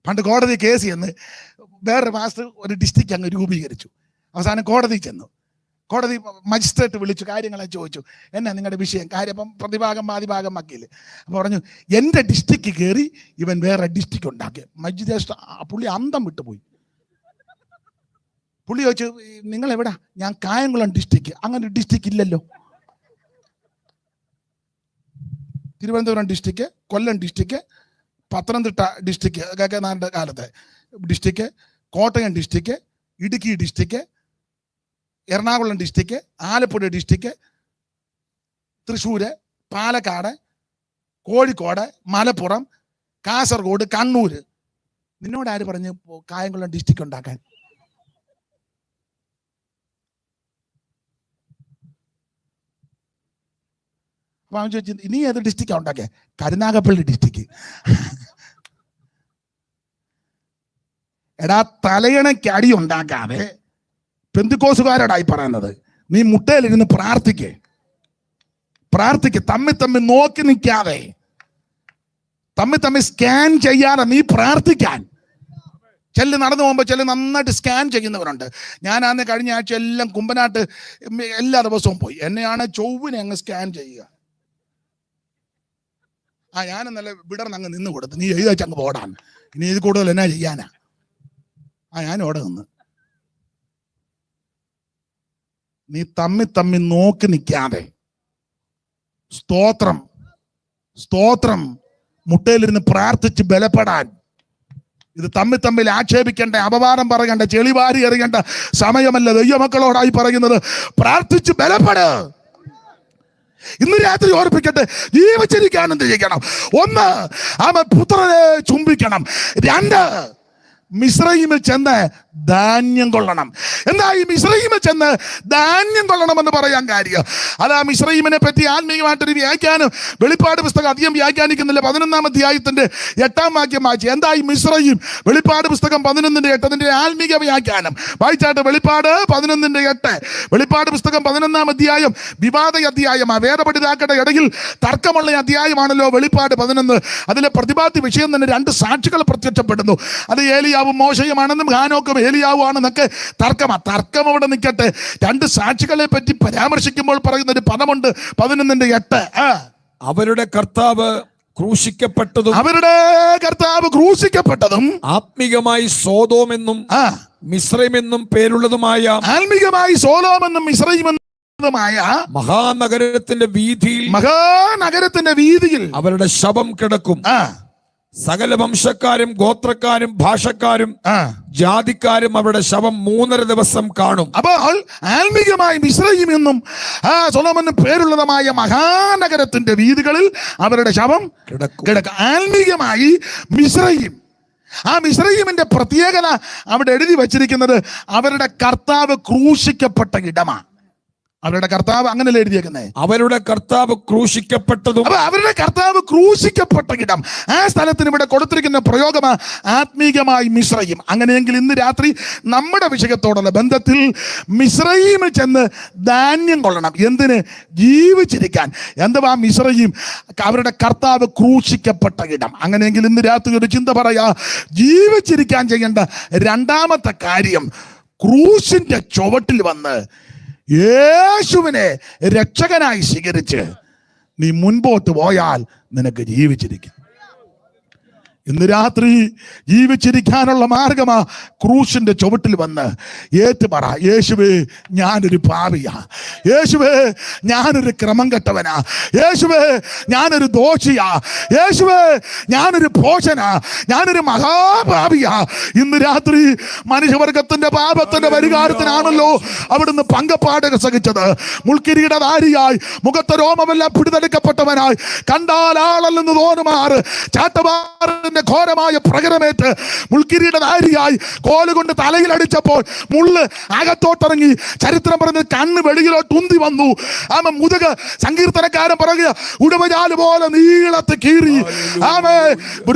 പണ്ട് കോടതി കേസ് ചെന്ന് വേറൊരു മാസ്റ്റർ ഒരു ഡിസ്ട്രിക്റ്റ് അങ്ങ് രൂപീകരിച്ചു. അവസാനം കോടതി ചെന്നു. കോടതി മജിസ്ട്രേറ്റ് വിളിച്ചു, കാര്യങ്ങളെ ചോദിച്ചു, എന്നാ നിങ്ങളുടെ വിഷയം? കാര്യം അപ്പം പ്രതിഭാഗം വാദിഭാഗം വക്കീല്. അപ്പോൾ പറഞ്ഞു, എൻ്റെ ഡിസ്ട്രിക്റ്റ് കയറി ഇവൻ വേറെ ഡിസ്ട്രിക്റ്റ് ഉണ്ടാക്കി. മജിസ്ട്രേറ്റ് പുള്ളി അന്തം വിട്ടുപോയി. പുള്ളി ചോദിച്ചു, നിങ്ങൾ എവിടാ? ഞാൻ കായംകുളം ഡിസ്ട്രിക്റ്റ്. അങ്ങനെ ഡിസ്ട്രിക്റ്റ് ഇല്ലല്ലോ. തിരുവനന്തപുരം ഡിസ്ട്രിക്റ്റ്, കൊല്ലം ഡിസ്ട്രിക്റ്റ്, പത്തനംതിട്ട ഡിസ്ട്രിക്റ്റ് ഒക്കെ നാല് കാലത്തെ district, Kottayam district, Idukki district, Ernakulam district, Alappuzha district, Thrissur, Palakkad, Kozhikode, Malappuram, Kasaragod, Kannur. നിന്നോട് ആര് പറഞ്ഞു കായംകുളം ഡിസ്ട്രിക്റ്റ് ഉണ്ടാക്കാൻ? അപ്പൊ അവൻ ചോദിച്ചു, ഇനി ഏത് ഡിസ്ട്രിക്റ്റാണ് ഉണ്ടാക്കിയ? കരുനാഗപ്പള്ളി ഡിസ്ട്രിക്റ്റ്. എടാ തലയണയ്ക്ക് അടി ഉണ്ടാക്കാതെ പെന്തിക്കോസുകാരോടായി പറയുന്നത്. നീ മുട്ടയിലിരുന്ന് പ്രാർത്ഥിക്ക്. തമ്മിൽ നോക്കി നിൽക്കാതെ, തമ്മിൽ സ്കാൻ ചെയ്യാതെ നീ പ്രാർത്ഥിക്കാൻ. ചെല്ല് നടന്നു പോകുമ്പോൾ ചെല്ല് നന്നായിട്ട് സ്കാൻ ചെയ്യുന്നവരുണ്ട്. ഞാനാന്ന് കഴിഞ്ഞ ആഴ്ച എല്ലാം കുമ്പനാട്ട് എല്ലാ ദിവസവും പോയി. എന്നെയാണ് ചൊവ്വിനെ അങ്ങ് സ്കാൻ ചെയ്യുക. ഞാൻ നല്ല വിടർന്ന് അങ്ങ് നിന്ന് കൊടുത്തു, നീ എഴുതി വെച്ചങ്ങ് പോടാൻ, ഇനി ഇത് കൂടുതൽ എന്നാ ചെയ്യാനാ. ഞാൻ അവിടെ നിന്ന്. നീ തമ്മി നോക്കി നിൽക്കാതെ സ്തോത്രം സ്തോത്രം മുട്ടയിലിരുന്ന് പ്രാർത്ഥിച്ച് ബലപ്പെടാൻ. ഇത് തമ്മിൽ ആക്ഷേപിക്കേണ്ട, അപവാദം പറയേണ്ട, ചെളിവാരി എറിയേണ്ട സമയമല്ല. ദൈവമക്കളോടായി പറയുന്നത്, പ്രാർത്ഥിച്ച് ബലപ്പെട്. ഇന്ന് രാത്രി ഓർപ്പിക്കട്ടെ, ജീവിച്ചിരിക്കാൻ എന്ത് ചെയ്യണം? 1, അവൻ പുത്രനെ ചുംബിക്കണം. 2, മിസ്രയീമിൽ ചെന്ന് ധാന്യം കൊള്ളണം. എന്താ ഈ മിസ്രയീമിൽ ചെന്ന് ധാന്യം കൊള്ളണമെന്ന് പറയാൻ കാര്യം? അതാ മിസ്രയീമിനെ പറ്റി ആത്മീയമായിട്ടൊരു വ്യാഖ്യാനം വെളിപ്പാട് പുസ്തകം അധികം വ്യാഖ്യാനിക്കുന്നില്ല. 11-ാം അധ്യായത്തിന്റെ 8-ാം വാക്യം വായിച്ചു. എന്താ ഈ മിസ്രയീം? വെളിപ്പാട് പുസ്തകം 11-ന്റെ 8 അതിന്റെ ആത്മീക വ്യാഖ്യാനം വായിച്ചാട്ട്. വെളിപ്പാട് 11-ന്റെ 8. വെളിപ്പാട് പുസ്തകം 11-ാം അധ്യായം വിവാദ അധ്യായമാണ്. വേദപഠിതാക്കളുടെ ഇടയിൽ തർക്കമുള്ള അധ്യായമാണല്ലോ വെളിപ്പാട് 11. അതിലെ പ്രതിപാദ്യ വിഷയം തന്നെ 2 സാക്ഷികൾ പ്രത്യക്ഷപ്പെടുന്നു. അത് ഏലിയാവും മോശയുമാണെന്നും ഹാനോക്കും ഏലിയാവുമാണെന്നൊക്കെ തർക്കം അവിടെ നിൽക്കട്ടെ. 2 സാക്ഷികളെ പറ്റി പരാമർശിക്കുമ്പോൾ പറയുന്ന ഒരു പദമുണ്ട് 11-ന്റെ 8. അവരുടെ കർത്താവ് ക്രൂശിക്കപ്പെട്ടതും ആത്മീകമായി സോദോമെന്നും മിസ്രൈമെന്നും പേരുള്ളതുമായ മഹാനഗരത്തിന്റെ വീതിയിൽ അവരുടെ ശവം കിടക്കും. സകല വംശക്കാരും ഗോത്രക്കാരും ഭാഷക്കാരും ജാതിക്കാരും അവരുടെ ശവം 3.5 ദിവസം കാണും. അപ്പോൾ ആത്മീകമായി മിസ്രയീം എന്നും സൊളോമോന് പേരുള്ളതുമായ മഹാനഗരത്തിന്റെ വീതികളിൽ അവരുടെ ശവം കിടക്കും. ആത്മീകമായി മിസ്രയീം. ആ മിസ്രയീമിന്റെ പ്രത്യേകത അവിടെ എഴുതി വച്ചിരിക്കുന്നത് അവരുടെ കർത്താവ് ക്രൂശിക്കപ്പെട്ട ഇടമാണ്. അവരുടെ കർത്താവ് അങ്ങനെയല്ലേ എഴുതിയേക്കുന്നത്? അവരുടെ കർത്താവ് ക്രൂശിക്കപ്പെട്ടതും. അവരുടെ കർത്താവ് ക്രൂശിക്കപ്പെട്ട ഇടം, ആ സ്ഥലത്തിന് ഇവിടെ കൊടുത്തിരിക്കുന്ന പ്രയോഗമാണ് ആത്മീകമായി മിസ്രയീം. അങ്ങനെയെങ്കിൽ ഇന്ന് രാത്രി നമ്മുടെ വിഷയത്തോടുള്ള ബന്ധത്തിൽ മിസ്രയീമിൽ ചെന്ന് ധാന്യം കൊള്ളണം. എന്തിന്? ജീവിച്ചിരിക്കാൻ. എന്തുവാ മിസ്രയീം? അവരുടെ കർത്താവ് ക്രൂശിക്കപ്പെട്ട ഇടം. അങ്ങനെയെങ്കിൽ ഇന്ന് രാത്രി ഒരു ചിന്ത പറയാ, ജീവിച്ചിരിക്കാൻ ചെയ്യേണ്ട 2-ാമത്തെ കാര്യം, ക്രൂശിന്റെ ചുവട്ടിൽ വന്ന് യേശുവിനെ രക്ഷകനായി സ്വീകരിച്ച് നീ മുൻപോട്ട് പോയാൽ നിനക്ക് ജീവിച്ചിരിക്കും. ഇന്ന് രാത്രി ജീവിച്ചിരിക്കാനുള്ള മാർഗമാ ക്രൂശിന്റെ ചുവട്ടിൽ വന്ന് ഏറ്റുപറ, യേശുവേ ഞാനൊരു പാപിയാ, യേശുവേ ഞാനൊരു ക്രമം കെട്ടവനാ, യേശുവേ ഞാനൊരു ദോഷിയാ, യേശുവേ ഞാനൊരു ഭോഷനാ, ഞാനൊരു മഹാപാപിയാ. ഇന്ന് രാത്രി മനുഷ്യവർഗത്തിന്റെ പാപത്തിന്റെ പരിഹാരത്തിനാണല്ലോ അവിടുന്ന് പങ്കപ്പാടുകൾ സഹിച്ചത്. മുൾക്കിരീടധാരിയായി, മുഖത്തെ രോമമെല്ലാം പിടിതെടുക്കപ്പെട്ടവനായി, കണ്ടാൽ ആളല്ലെന്ന് തോന്നുമാറ് ചാട്ടവാറിന്റെ ഘോരമായ പ്രകടമേറ്റ് മുൾക്കിരീടധാരിയായി കോലുകൊണ്ട് തലയിൽ അടിച്ചപ്പോൾ മുള്ള് അകത്തോട്ടിറങ്ങി. ചരിത്രം പറഞ്ഞ് കണ്ണ് വെളിയിലോട്ട് ഉന്തി വന്നു. മുതുക സങ്കീർത്തനക്കാരൻ പറയുക, ഉടുവജാല് പോലെ നീളത്ത് കീറി.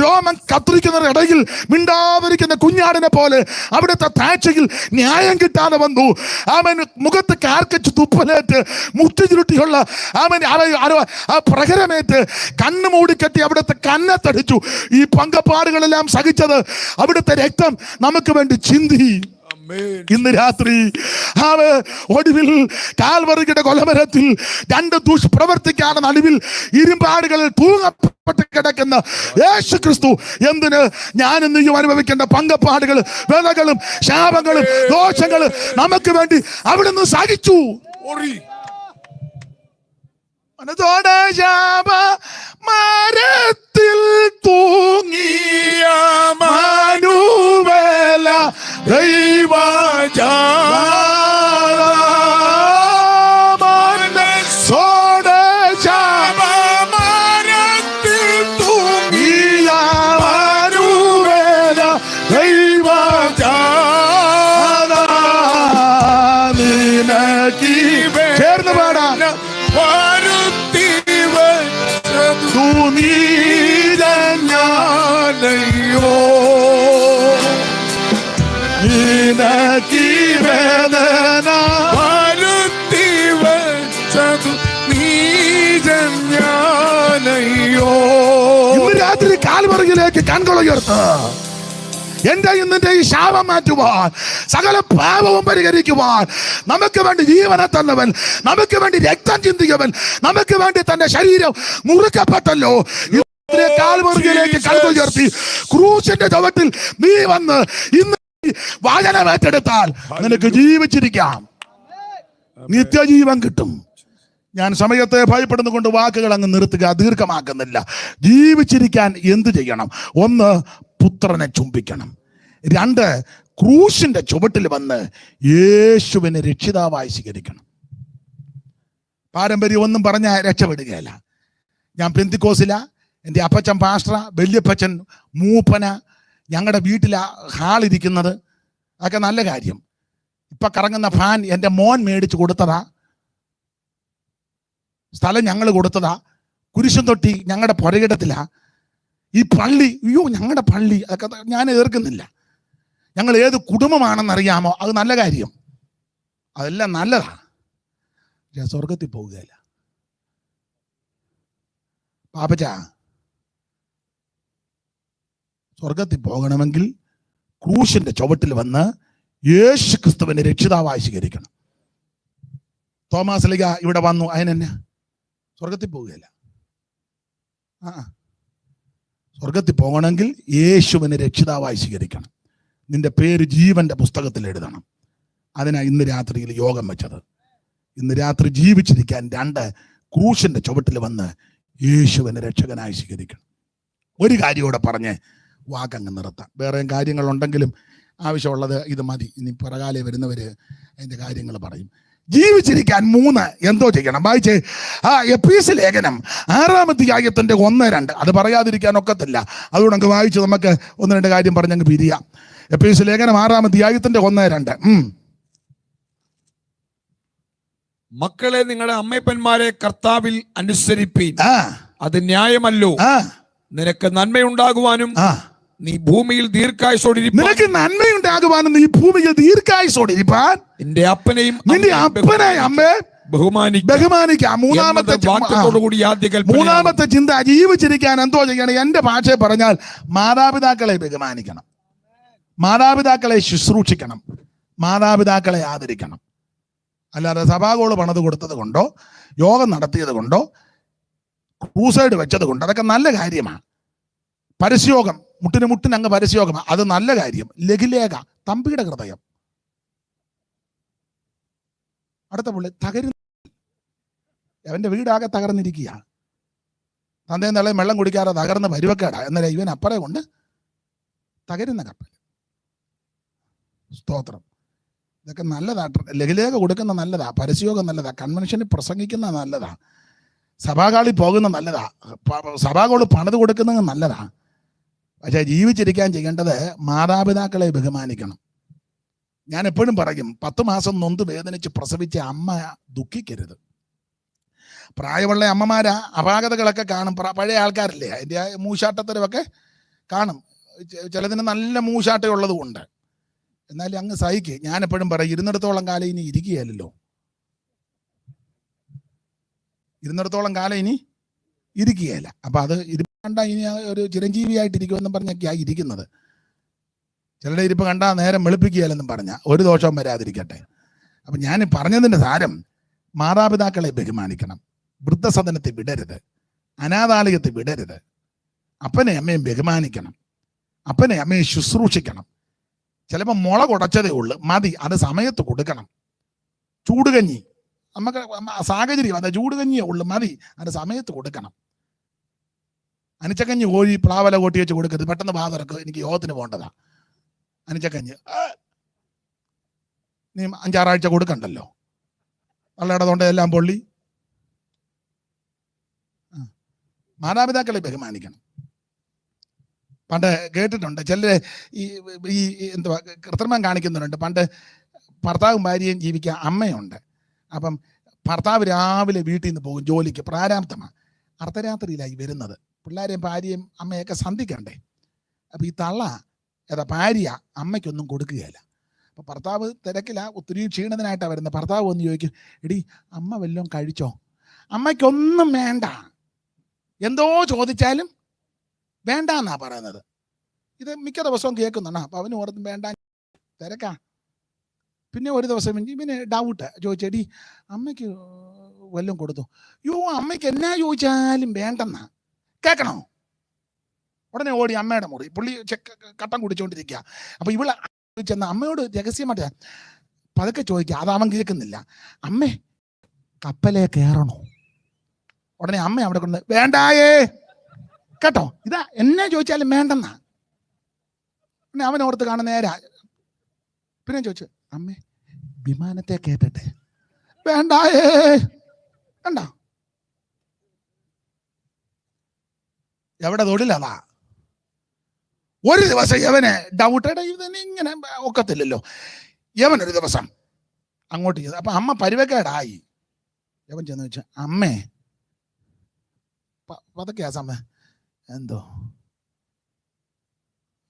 രോമൻ കത്തിരിക്കുന്ന ഇടയിൽ മിണ്ടാതിരിക്കുന്ന കുഞ്ഞാടിനെ പോലെ അവിടുത്തെ താഴ്ചയിൽ ന്യായം കിട്ടാതെ വന്നു. മുഖത്ത് കാർക്കച്ച് തുപ്പലേറ്റ് മുട്ടി ചുരുട്ടിയുള്ള പ്രകരമേറ്റ് കണ്ണ് മൂടിക്കെട്ടി അവിടുത്തെ കന്നത്തടിച്ചു. ഈ പങ്കപ്പാടുകളെല്ലാം സഹിച്ചത് അവിടുത്തെ രക്തം നമുക്ക് വേണ്ടി ചിന്തി. ഇന്ന് രാത്രി ഒടുവിൽ കാൽവറിയുടെ കൊലമരത്തിൽ 2 ദുഷ്പ്രവർത്തിക്കാണ് നടുവിൽ ഇരുമ്പാടുകളിൽ തൂങ്ങപ്പെട്ട് കിടക്കുന്ന യേശു ക്രിസ്തു എന്തിന് ഞാനും നീയും അനുഭവിക്കേണ്ട പങ്കപ്പാടുകൾ, വേദനകളും ശാപങ്ങളും ദോഷങ്ങളും നമുക്ക് വേണ്ടി അവിടുന്ന് സഹിച്ചു. മനത്തോടെ ശാപ മരത്തിൽ തൂങ്ങിയ മാനുവേല മനസ്സോടെ ശാപ മരത്തിൽ തൂങ്ങിയ മാനുവേല നിനക്ക് ചേർന്ന് പാടാൻ രാത്രി കാൽവറിയിലേക്ക് കൺകളുയർത്ത എന്റെ ഇന്നിന്റെ ഈ ശാപം മാറ്റുവാൻ, സകല പാപവും പരിഹരിക്കുവാൻ നമുക്ക് വേണ്ടി ജീവനെ തന്നവൻ, നമുക്ക് വേണ്ടി രക്തം ചിന്തിക്കവൻ, നമുക്ക് വേണ്ടി തന്റെ ശരീരം മുറിക്കപ്പെട്ടല്ലോ. കാൽവറിയിലേക്ക് കഴുത്തുയർത്തി ക്രൂശിന്റെ ചുവട്ടിൽ നീ വന്ന് ഇന്ന് വചനം ഏറ്റെടുത്താൽ നിനക്ക് ജീവിച്ചിരിക്കാം, നിത്യജീവൻ കിട്ടും. ഞാൻ സമയത്തെ ഭയപ്പെടുന്നുകൊണ്ട് വാക്കുകൾ അങ്ങ് നിർത്തുക, ദീർഘമാക്കുന്നില്ല. ജീവിച്ചിരിക്കാൻ എന്ത് ചെയ്യണം? ഒന്ന്, പുത്രനെ ചുംബിക്കണം. രണ്ട്, ക്രൂശിന്റെ ചുവട്ടിൽ വന്ന് യേശുവിനെ രക്ഷിതാവായി സ്വീകരിക്കണം. പാരമ്പര്യം ഒന്നും പറഞ്ഞാൽ രക്ഷപ്പെടുകയല്ല. ഞാൻ പെന്തിക്കോസില, എൻ്റെ അപ്പച്ചൻ പാസ്റ്റർ, വല്യപ്പച്ചൻ മൂപ്പന, ഞങ്ങളുടെ വീട്ടിലാ ഹാളിരിക്കുന്നത്. അതൊക്കെ നല്ല കാര്യം. ഇപ്പൊ കറങ്ങുന്ന ഫാൻ എൻ്റെ മോൻ മേടിച്ച് കൊടുത്തതാ, സ്ഥലം ഞങ്ങൾ കൊടുത്തതാ, കുരിശും തൊട്ടി ഞങ്ങളുടെ പുരയിടത്തിലാ. ഈ പള്ളി, അയ്യോ ഞങ്ങളുടെ പള്ളി, അതൊക്കെ ഞാൻ എതിർക്കുന്നില്ല. ഞങ്ങൾ ഏത് കുടുംബമാണെന്നറിയാമോ? അത് നല്ല കാര്യം, അതെല്ലാം നല്ലതാ. ഞാൻ സ്വർഗത്തിൽ പോവുകയല്ല. പാപ്പച്ച, സ്വർഗത്തിൽ പോകണമെങ്കിൽ ക്രൂശിന്റെ ചുവട്ടിൽ വന്ന് യേശു ക്രിസ്തുവിനെ രക്ഷിതാവായി സ്വീകരിക്കണം. തോമാസ് ലീഗ ഇവിടെ വന്നു, അതിനെന്നെ സ്വർഗത്തിൽ പോവുകയല്ല. സ്വർഗത്തിൽ പോകണമെങ്കിൽ യേശുവിനെ രക്ഷിതാവായി സ്വീകരിക്കണം. നിന്റെ പേര് ജീവന്റെ പുസ്തകത്തിൽ എഴുതണം. അതിനാ ഇന്ന് രാത്രിയിൽ യോഗം വെച്ചത്. ഇന്ന് രാത്രി ജീവിച്ചിരിക്കാൻ രണ്ട്, ക്രൂശിന്റെ ചുവട്ടിൽ വന്ന് യേശുവിനെ രക്ഷകനായി സ്വീകരിക്കണം. ഒരു കാര്യത്തോടെ പറഞ്ഞ് വാക്കങ്ങ് നിർത്താം. വേറെയും കാര്യങ്ങളുണ്ടെങ്കിലും ആവശ്യമുള്ളത് ഇത് മതി. ഇനി പിറകാലെ വരുന്നവര് അതിന്റെ കാര്യങ്ങൾ പറയും. ജീവിച്ചിരിക്കാൻ മൂന്ന് എന്തോ ചെയ്യണം. വായിച്ചേ, എഫീസ് ലേഖനം 6-ാം അധ്യായത്തിന്റെ 1-2. അത് പറയാതിരിക്കാൻ ഒക്കത്തില്ല. അതുകൊണ്ട് അങ്ങ് വായിച്ച് നമുക്ക് 1-2 കാര്യം പറഞ്ഞങ്ങ് പിരിയാം. എഫീസ് ലേഖനം 6-ാം അധ്യായത്തിന്റെ 1-2. മക്കളെ, നിങ്ങളുടെ അമ്മയപ്പന്മാരെ കർത്താവിൽ അനുസരിപ്പീൻ, അത് ന്യായമല്ലോ. നിനക്ക് നന്മയുണ്ടാകുവാനും നീ ഭൂമിയിൽ ദീർഘായുസോടിരിപ്പാൻ, നിനക്ക് നന്മയുണ്ടാകുവാനും നീ ഭൂമിയിൽ ദീർഘായുസോടിരിപ്പാൻ നിന്റെ അപ്പനെയും അമ്മയെ ബഹുമാനിക്കാം. മൂന്നാമത്തെ ചിന്ത, ജീവിച്ചിരിക്കാൻ എന്തോ ചെയ്യണം? എന്റെ ഭാഷയെ പറഞ്ഞാൽ മാതാപിതാക്കളെ ബഹുമാനിക്കണം, മാതാപിതാക്കളെ ശുശ്രൂഷിക്കണം, മാതാപിതാക്കളെ ആദരിക്കണം. അല്ലാതെ സഭാഗോള് പണിത് കൊടുത്തത് കൊണ്ടോ, യോഗം നടത്തിയത് കൊണ്ടോ, ക്രൂസൈഡ് വെച്ചത് കൊണ്ടോ അതൊക്കെ നല്ല കാര്യമാണ്. പരസ്യോഗം, മുട്ടിന് അങ്ങ് പരസ്യോഗമാണ്, അത് നല്ല കാര്യം. ലഘുലേഖ, തമ്പിയുടെ ഹൃദയം. അടുത്ത പുള്ളി തകരുന്ന, അവന്റെ വീടാകെ തകർന്നിരിക്കുക. തന്തയും തള്ളയും വെള്ളം കുടിക്കാതെ തകർന്ന് പരുവക്കേടാ. എന്നല്ല ഇവൻ അപ്പറെ കൊണ്ട് തകരുന്ന കപ്പൽ. സ്തോത്രം. ഇതൊക്കെ നല്ലതാ. ലഘുലേഖ കൊടുക്കുന്ന നല്ലതാ, പരസ്യോഗം നല്ലതാ, കൺവെൻഷനിൽ പ്രസംഗിക്കുന്ന നല്ലതാ, സഭാകാളി പോകുന്ന നല്ലതാ, സഭാകോള് പണിത് കൊടുക്കുന്നത് നല്ലതാ. പക്ഷെ ജീവിച്ചിരിക്കാൻ ചെയ്യേണ്ടത് മാതാപിതാക്കളെ ബഹുമാനിക്കണം. ഞാൻ എപ്പോഴും പറയും, 10 മാസം നൊന്ത് വേദനിച്ച് പ്രസവിച്ച അമ്മ ദുഃഖിക്കരുത്. പ്രായമുള്ള അമ്മമാരാ അപാകതകളൊക്കെ കാണും. പഴയ ആൾക്കാരില്ലേ, അതിൻ്റെ മൂശാട്ടത്തരമൊക്കെ കാണും. ചിലതിന് നല്ല മൂശാട്ടമുള്ളത് കൊണ്ട്. എന്നാലും അങ്ങ് സഹിക്ക്. ഞാൻ എപ്പോഴും പറയും, ഇരുന്നിടത്തോളം കാലം ഇനി ഇരിക്കുകയല്ലോ, ഇരുന്നിടത്തോളം കാലം ഇനി ഇരിക്കുകയല്ല. അപ്പൊ അത് കണ്ട ഇനി ഒരു ചിരഞ്ജീവിയായിട്ടിരിക്കുമെന്നും പറഞ്ഞൊക്കെയാ ഇരിക്കുന്നത്. ചിലരുടെ ഇരിപ്പ് കണ്ടാൽ നേരം വെളുപ്പിക്കുകയല്ലെന്നും പറഞ്ഞ ഒരു ദോഷവും വരാതിരിക്കട്ടെ. അപ്പൊ ഞാൻ പറഞ്ഞതിന്റെ സാരം, മാതാപിതാക്കളെ ബഹുമാനിക്കണം, വൃദ്ധസദനത്തെ വിടരുത്, അനാഥാലയത്തെ വിടരുത്, അപ്പനെ അമ്മയും ബഹുമാനിക്കണം, അപ്പനെ അമ്മയെ ശുശ്രൂഷിക്കണം. ചിലപ്പോൾ മുള കുടച്ചതേ ഉള്ളു, മതി, അത് സമയത്ത് കൊടുക്കണം. ചൂടുകഞ്ഞി നമുക്ക് സാഹചര്യം അതെ, ചൂടുകഞ്ഞിയേ ഉള്ളു, മതി, അത് സമയത്ത് കൊടുക്കണം. അനിച്ചക്കഞ്ഞി കോഴി പ്ലാവല കൊട്ടി വെച്ച് കൊടുക്കരുത്. പെട്ടെന്ന് ബാധർക്ക് എനിക്ക് യോഗത്തിന് പോകേണ്ടതാ. അനിച്ചക്കഞ്ഞി നീ 5-6 ആഴ്ച കൊടുക്കണ്ടല്ലോ, വള്ളയുടെ തൊണ്ടയെല്ലാം പൊള്ളി. മാതാപിതാക്കളെ ബഹുമാനിക്കണം. പണ്ട് കേട്ടിട്ടുണ്ട് ചിലര് ഈ എന്തുവാ കൃത്രിമം കാണിക്കുന്നുണ്ട്. പണ്ട് ഭർത്താവും ഭാര്യയും ജീവിക്കാൻ അമ്മയുണ്ട്. അപ്പം ഭർത്താവ് രാവിലെ വീട്ടിൽ നിന്ന് പോകും ജോലിക്ക്, പ്രാരാബ്ധമാണ്. അർദ്ധരാത്രിയിലായി വരുന്നത്. പിള്ളേരെയും ഭാര്യയും അമ്മയൊക്കെ സന്ധിക്കണ്ടേ. അപ്പം ഈ തള്ള ഭാര്യ അമ്മയ്ക്കൊന്നും കൊടുക്കുകയില്ല. അപ്പം ഭർത്താവ് തിരക്കില്ല, ഒത്തിരി ക്ഷീണിതനായിട്ടാണ് വരുന്നത്. ഭർത്താവ് ഒന്ന് ചോദിക്കും, എടി അമ്മ വല്ലതും കഴിച്ചോ? അമ്മയ്ക്കൊന്നും വേണ്ട, എന്തോ ചോദിച്ചാലും വേണ്ട എന്നാ പറയുന്നത്. ഇത് മിക്ക ദിവസവും കേൾക്കുന്നതാണ്. അപ്പൊ അവന് ഓർത്തും വേണ്ട, തിരക്കാ. പിന്നെ ഒരു ദിവസം ഇവന് ഡൗട്ട് ചോദിച്ചേടി, അമ്മയ്ക്ക് വല്ലതും കൊടുത്തു? യോ, അമ്മയ്ക്ക് എന്നാ ചോദിച്ചാലും വേണ്ടെന്നാ. കേൾക്കണോ? ഉടനെ ഓടി അമ്മയുടെ മുറി. പുള്ളി കട്ടം കുടിച്ചോണ്ടിരിക്കുക. അപ്പൊ ഇവള് ചെന്ന അമ്മയോട് രഹസ്യമായിട്ട് പതുക്കെ ചോദിക്കുക. അത് അവൻ കേൾക്കുന്നില്ല. അമ്മേ, കപ്പലേ കയറണോ? ഉടനെ അമ്മ അവിടെ കൊണ്ട് വേണ്ടായേ, കേട്ടോ, ഇതാ എന്നെ ചോദിച്ചാലും വേണ്ടെന്നാ. പിന്നെ അവൻ ഓർത്ത് കാണുന്ന നേരാ. പിന്നെ ചോദിച്ചു, അമ്മേ വിമാനത്തെ കേട്ടട്ടെ? വേണ്ടായേ, കണ്ടോ? എവിടെ തൊഴിലതാ. ഒരു ദിവസം യവന് ഡൗട്ടേടെ ഇതിന് ഇങ്ങനെ ഒക്കത്തില്ലല്ലോ. യവനൊരു ദിവസം അങ്ങോട്ട് ചെയ്തു. അപ്പൊ അമ്മ പരിവക്കേടായി. യവൻ ചെന്ന് വെച്ചാൽ, അമ്മേ പതൊക്കെയാ സമയം, എന്തോ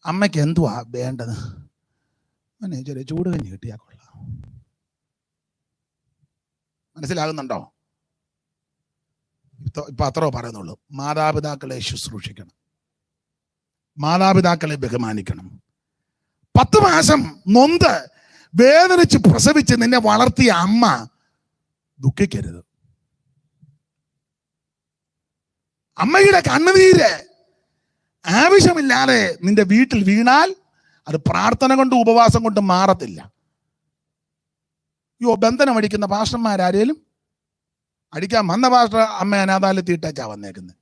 അമ്മയ്ക്ക് എന്തുവാ വേണ്ടത്? അവനെ ചെറിയ ചൂട് കഞ്ഞി കിട്ടിയാ കൊള്ളാം. മനസ്സിലാകുന്നുണ്ടോ? ഇപ്പൊ അത്രോ പറയുന്നുള്ളൂ. മാതാപിതാക്കളെ ശുശ്രൂഷിക്കണം, മാതാപിതാക്കളെ ബഹുമാനിക്കണം. 10 മാസം നൊന്ത് വേദനിച്ച് പ്രസവിച്ച് നിന്നെ വളർത്തിയ അമ്മ ദുഃഖിക്കരുത്. അമ്മയുടെ കണ്ണുനീര് ആവശ്യമില്ലാതെ നിന്റെ വീട്ടിൽ വീണാൽ അത് പ്രാർത്ഥന കൊണ്ട് ഉപവാസം കൊണ്ട് മാറത്തില്ല. ബന്ധനം അടിക്കുന്ന പാസ്റ്റർമാരാരേലും അടിക്കാൻ വന്ന പാസ്റ്റർ അമ്മ അനാഥാലയത്തിൽ ഇട്ടാച്ചാ വന്നേക്കുന്നത്.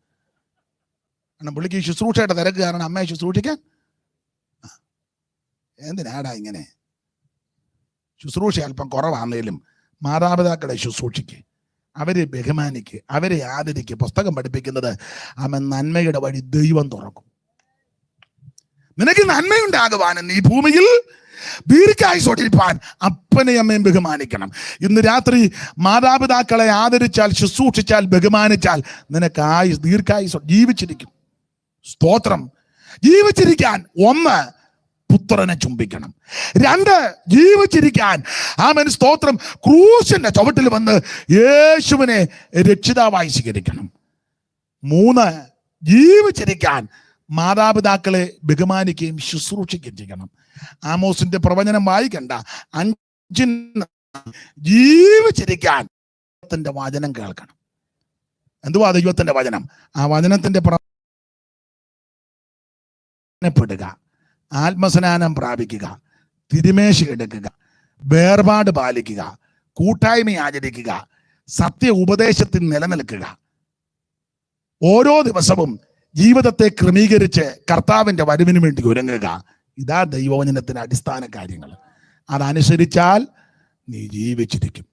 കാരണം പുള്ളിക്ക് ഈ ശുശ്രൂഷയുടെ തിരക്ക് കാരണം അമ്മയെ ശുശ്രൂഷിക്കാൻ. എന്തിനാടാ ഇങ്ങനെ? ശുശ്രൂഷ അല്പം കുറവാണെങ്കിലും മാതാപിതാക്കളെ ശുശ്രൂഷിക്ക്, അവരെ ബഹുമാനിക്ക്, അവരെ ആദരിക്ക്. പുസ്തകം പഠിപ്പിക്കുന്നത് അവൻ നന്മയുടെ വഴി ദൈവം തുറക്കും. നിനക്ക് നന്മയുണ്ടാകുവാനും നീ ഭൂമിയിൽ ദീർഘായുസ്സോടിരിപ്പാൻ അപ്പനെയും അമ്മയും ബഹുമാനിക്കണം. ഇന്ന് രാത്രി മാതാപിതാക്കളെ ആദരിച്ചാൽ, ശുശ്രൂഷിച്ചാൽ, ബഹുമാനിച്ചാൽ നിനക്ക് ദീർഘായുസ് ജീവിച്ചിരിക്കും. സ്തോത്രം. ജീവിച്ചിരിക്കാൻ 1 പുത്രനെ ചുംബിക്കണം. 2 ജീവിച്ചിരിക്കാൻ ആമേൻ സ്തോത്രം ക്രൂശിന്റെ ചുവട്ടിൽ വന്ന് യേശുവിനെ രക്ഷിതാവായി സ്വീകരിക്കണം. 3 ജീവിച്ചിരിക്കാൻ മാതാപിതാക്കളെ ബഹുമാനിക്കുകയും ശുശ്രൂഷിക്കുകയും ചെയ്യണം. ആമോസിന്റെ പ്രവചനം വായിക്കണ്ട. 5 ജീവിച്ചിരിക്കാൻ ദൈവത്തിന്റെ വചനം കേൾക്കണം. എന്തുവാ ദൈവത്തിന്റെ വചനം? ആ വചനത്തിന്റെ പ്പെടുക, ആത്മസ്നാനം പ്രാപിക്കുക, തിരുമേശ എടുക്കുക, വേർപാട് പാലിക്കുക, കൂട്ടായ്മ ആചരിക്കുക, സത്യ ഉപദേശത്തിൽ നിലനിൽക്കുക. ഓരോ ദിവസവും ജീവിതത്തെ ക്രമീകരിച്ച് കർത്താവിന്റെ വരവിന് വേണ്ടി ഒരുങ്ങുക. ഇതാ ദൈവവചനത്തിന്റെ അടിസ്ഥാന കാര്യങ്ങൾ. അതനുസരിച്ചാൽ നീ ജീവിച്ചിരിക്കും.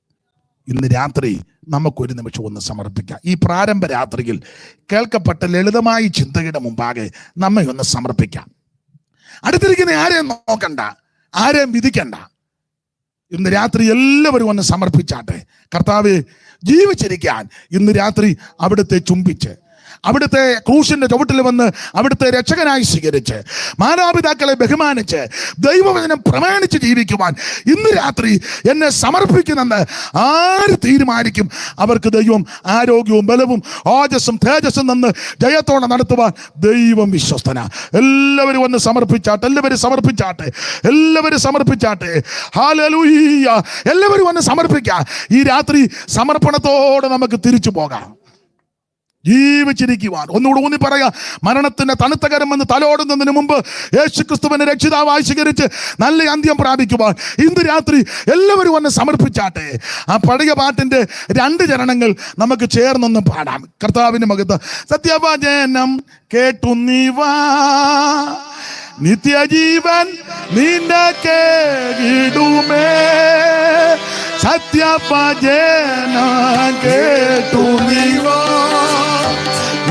ഇന്ന് രാത്രി നമുക്കൊരു നിമിഷം ഒന്ന് സമർപ്പിക്കാം. ഈ പ്രാരംഭ രാത്രിയിൽ കേൾക്കപ്പെട്ട ലളിതമായ ചിന്തയുടെ മുമ്പാകെ നമ്മെ ഒന്ന് സമർപ്പിക്കാം. അടുത്തിരിക്കുന്ന ആരെയും നോക്കണ്ട, ആരെയും വിധിക്കണ്ട. ഇന്ന് രാത്രി എല്ലാവരും ഒന്ന് സമർപ്പിച്ചാട്ടെ. കർത്താവേ, ജീവിച്ചിരിക്കാൻ ഇന്ന് രാത്രി അവിടുത്തെ ചുംബിച്ച്, അവിടുത്തെ ക്രൂശിന്റെ ചുവട്ടിൽ വന്ന് അവിടുത്തെ രക്ഷകനായി സ്വീകരിച്ച്, മാതാപിതാക്കളെ ബഹുമാനിച്ച്, ദൈവവചനം പ്രമാണിച്ച് ജീവിക്കുവാൻ ഇന്ന് രാത്രി എന്നെ സമർപ്പിക്കുന്നെന്ന് ആര് തീരുമാനിക്കും, അവർക്ക് ദൈവം ആരോഗ്യവും ബലവും ഓജസ്സും തേജസ്സും നിന്ന് ജയത്തോടെ നടത്തുവാൻ ദൈവം വിശ്വസ്തന. എല്ലാവരും ഒന്ന് സമർപ്പിച്ചാട്ടെ, എല്ലാവരും സമർപ്പിച്ചാട്ടെ, എല്ലാവരും സമർപ്പിച്ചാട്ടെ. ഹല്ലേലൂയ. എല്ലാവരും ഒന്ന് സമർപ്പിക്കാം. ഈ രാത്രി സമർപ്പണത്തോടെ നമുക്ക് തിരിച്ചു പോകാം. ജീവിച്ചിരിക്കുവാൻ ഒന്നുകൂടെ ഊന്നി പറയാ. മരണത്തിന്റെ തണുത്ത കരമെന്ന് തലോടുന്നതിന് മുമ്പ് യേശുക്രിസ്തുവിനെ രക്ഷിതാവായി സ്വീകരിച്ച് നല്ല അന്ത്യം പ്രാപിക്കുവാൻ ഇന്ന് രാത്രി എല്ലാവരും ഒന്ന് സമർപ്പിച്ചാട്ടെ. ആ പഴയ പാട്ടിന്റെ 2 ചരണങ്ങൾ നമുക്ക് ചേർന്നൊന്ന് പാടാം. കർത്താവിന് മഹത്വം. സത്യവചനം കേട്ടു നീവാ, നിത്യജീവൻ നിന്റെ കേടുമേ. സത്യവചനം കേട്ടു നീവാ,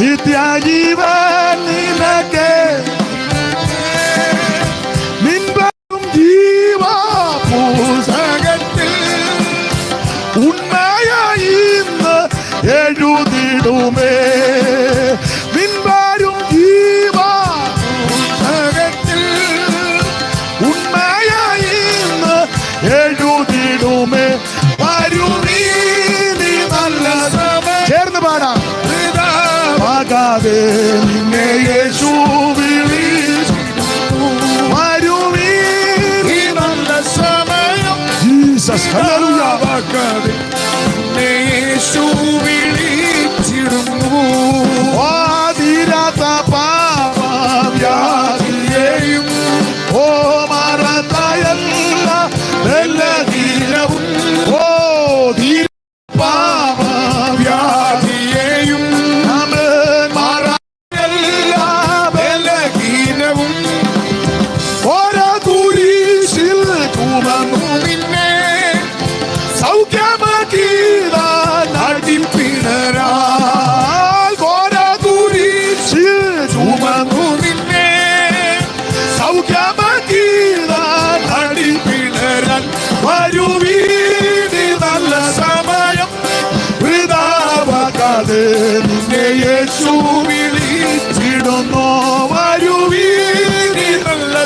നിത്യജീവൻ നിനക്ക്. നിൻപും ജീവപുസ്തകത്തിൽ ഉണ്മയായി ഇന്ന് എഴുതിടുമേ. നിൻപും ജീവപുസ്തകത്തിൽ ഉണ്മയായി ഇന്ന് എഴുതിടുമേ. വരുവീ നീ നല്ല സമയം. ചേർന്ന് പാടാം. നിന്നെ യേശു വിളിച്ചു ജീസസ്. ഹല്ലേലൂയ. യേശു വിളിച്ചിടുന്നു. തീരാത്ത പാപവ്യാധിയെയും മാറാത്ത എല്ലാ ബലഹീനവും പാപവ്യാധിയെയും മാറാത്ത എല്ലാ ബലഹീനവും ഓരോ കുരിശിൽ ചുമന്നു നിന്നെ സൗഖ്യമാക്കിയതാൻ അടിപ്പിണരാൽ ഓരോ കുരിശിൽ ചുമന്നു നിന്നെ സൗഖ്യമാക്കിയതാൻ അടിപ്പിണരാൻ വരുവീനി നല്ല സമയം വൃഥാവാക്കാതെ നിന്നെ യേശു വിളിച്ചിടുന്നു. വരുവീനി നല്ല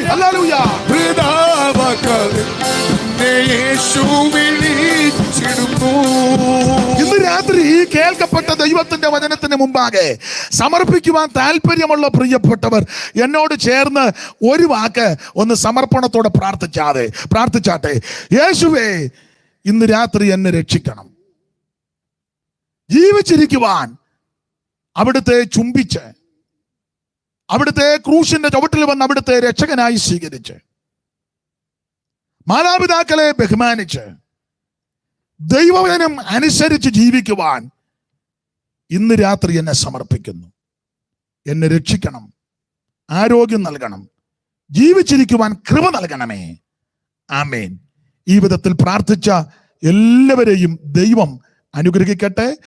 ഹല്ലേലൂയ. വൃഥാവാക്കാതെ യേശു വിളിച്ചിടുന്നു. ഇന്ന് രാത്രി കേൾക്കപ്പെട്ട ദൈവത്തിന്റെ വചനത്തിന് മുമ്പാകെ സമർപ്പിക്കുവാൻ താല്പര്യമുള്ള പ്രിയപ്പെട്ടവർ എന്നോട് ചേർന്ന് ഒരു വാക്ക് ഒന്ന് സമർപ്പണത്തോടെ പ്രാർത്ഥിച്ചാട്ടെ. യേശുവേ, ഇന്ന് രാത്രി എന്നെ രക്ഷിക്കണം. ജീവിച്ചിരിക്കുവാൻ അവിടുത്തെ ചുംബിച്ച്, അവിടുത്തെ ക്രൂശിന്റെ ചവിട്ടിൽ വന്ന് അവിടുത്തെ രക്ഷകനായി സ്വീകരിച്ച്, മാതാപിതാക്കളെ ബഹുമാനിച്ച്, ദൈവവചനം അനുസരിച്ച് ജീവിക്കുവാൻ ഇന്ന് രാത്രി എന്നെ സമർപ്പിക്കുന്നു. എന്നെ രക്ഷിക്കണം, ആരോഗ്യം നൽകണം, ജീവിച്ചിരിക്കുവാൻ കൃപ നൽകണമേ. ആമേൻ. ഈ വിധത്തിൽ പ്രാർത്ഥിച്ച എല്ലാവരെയും ദൈവം അനുഗ്രഹിക്കട്ടെ.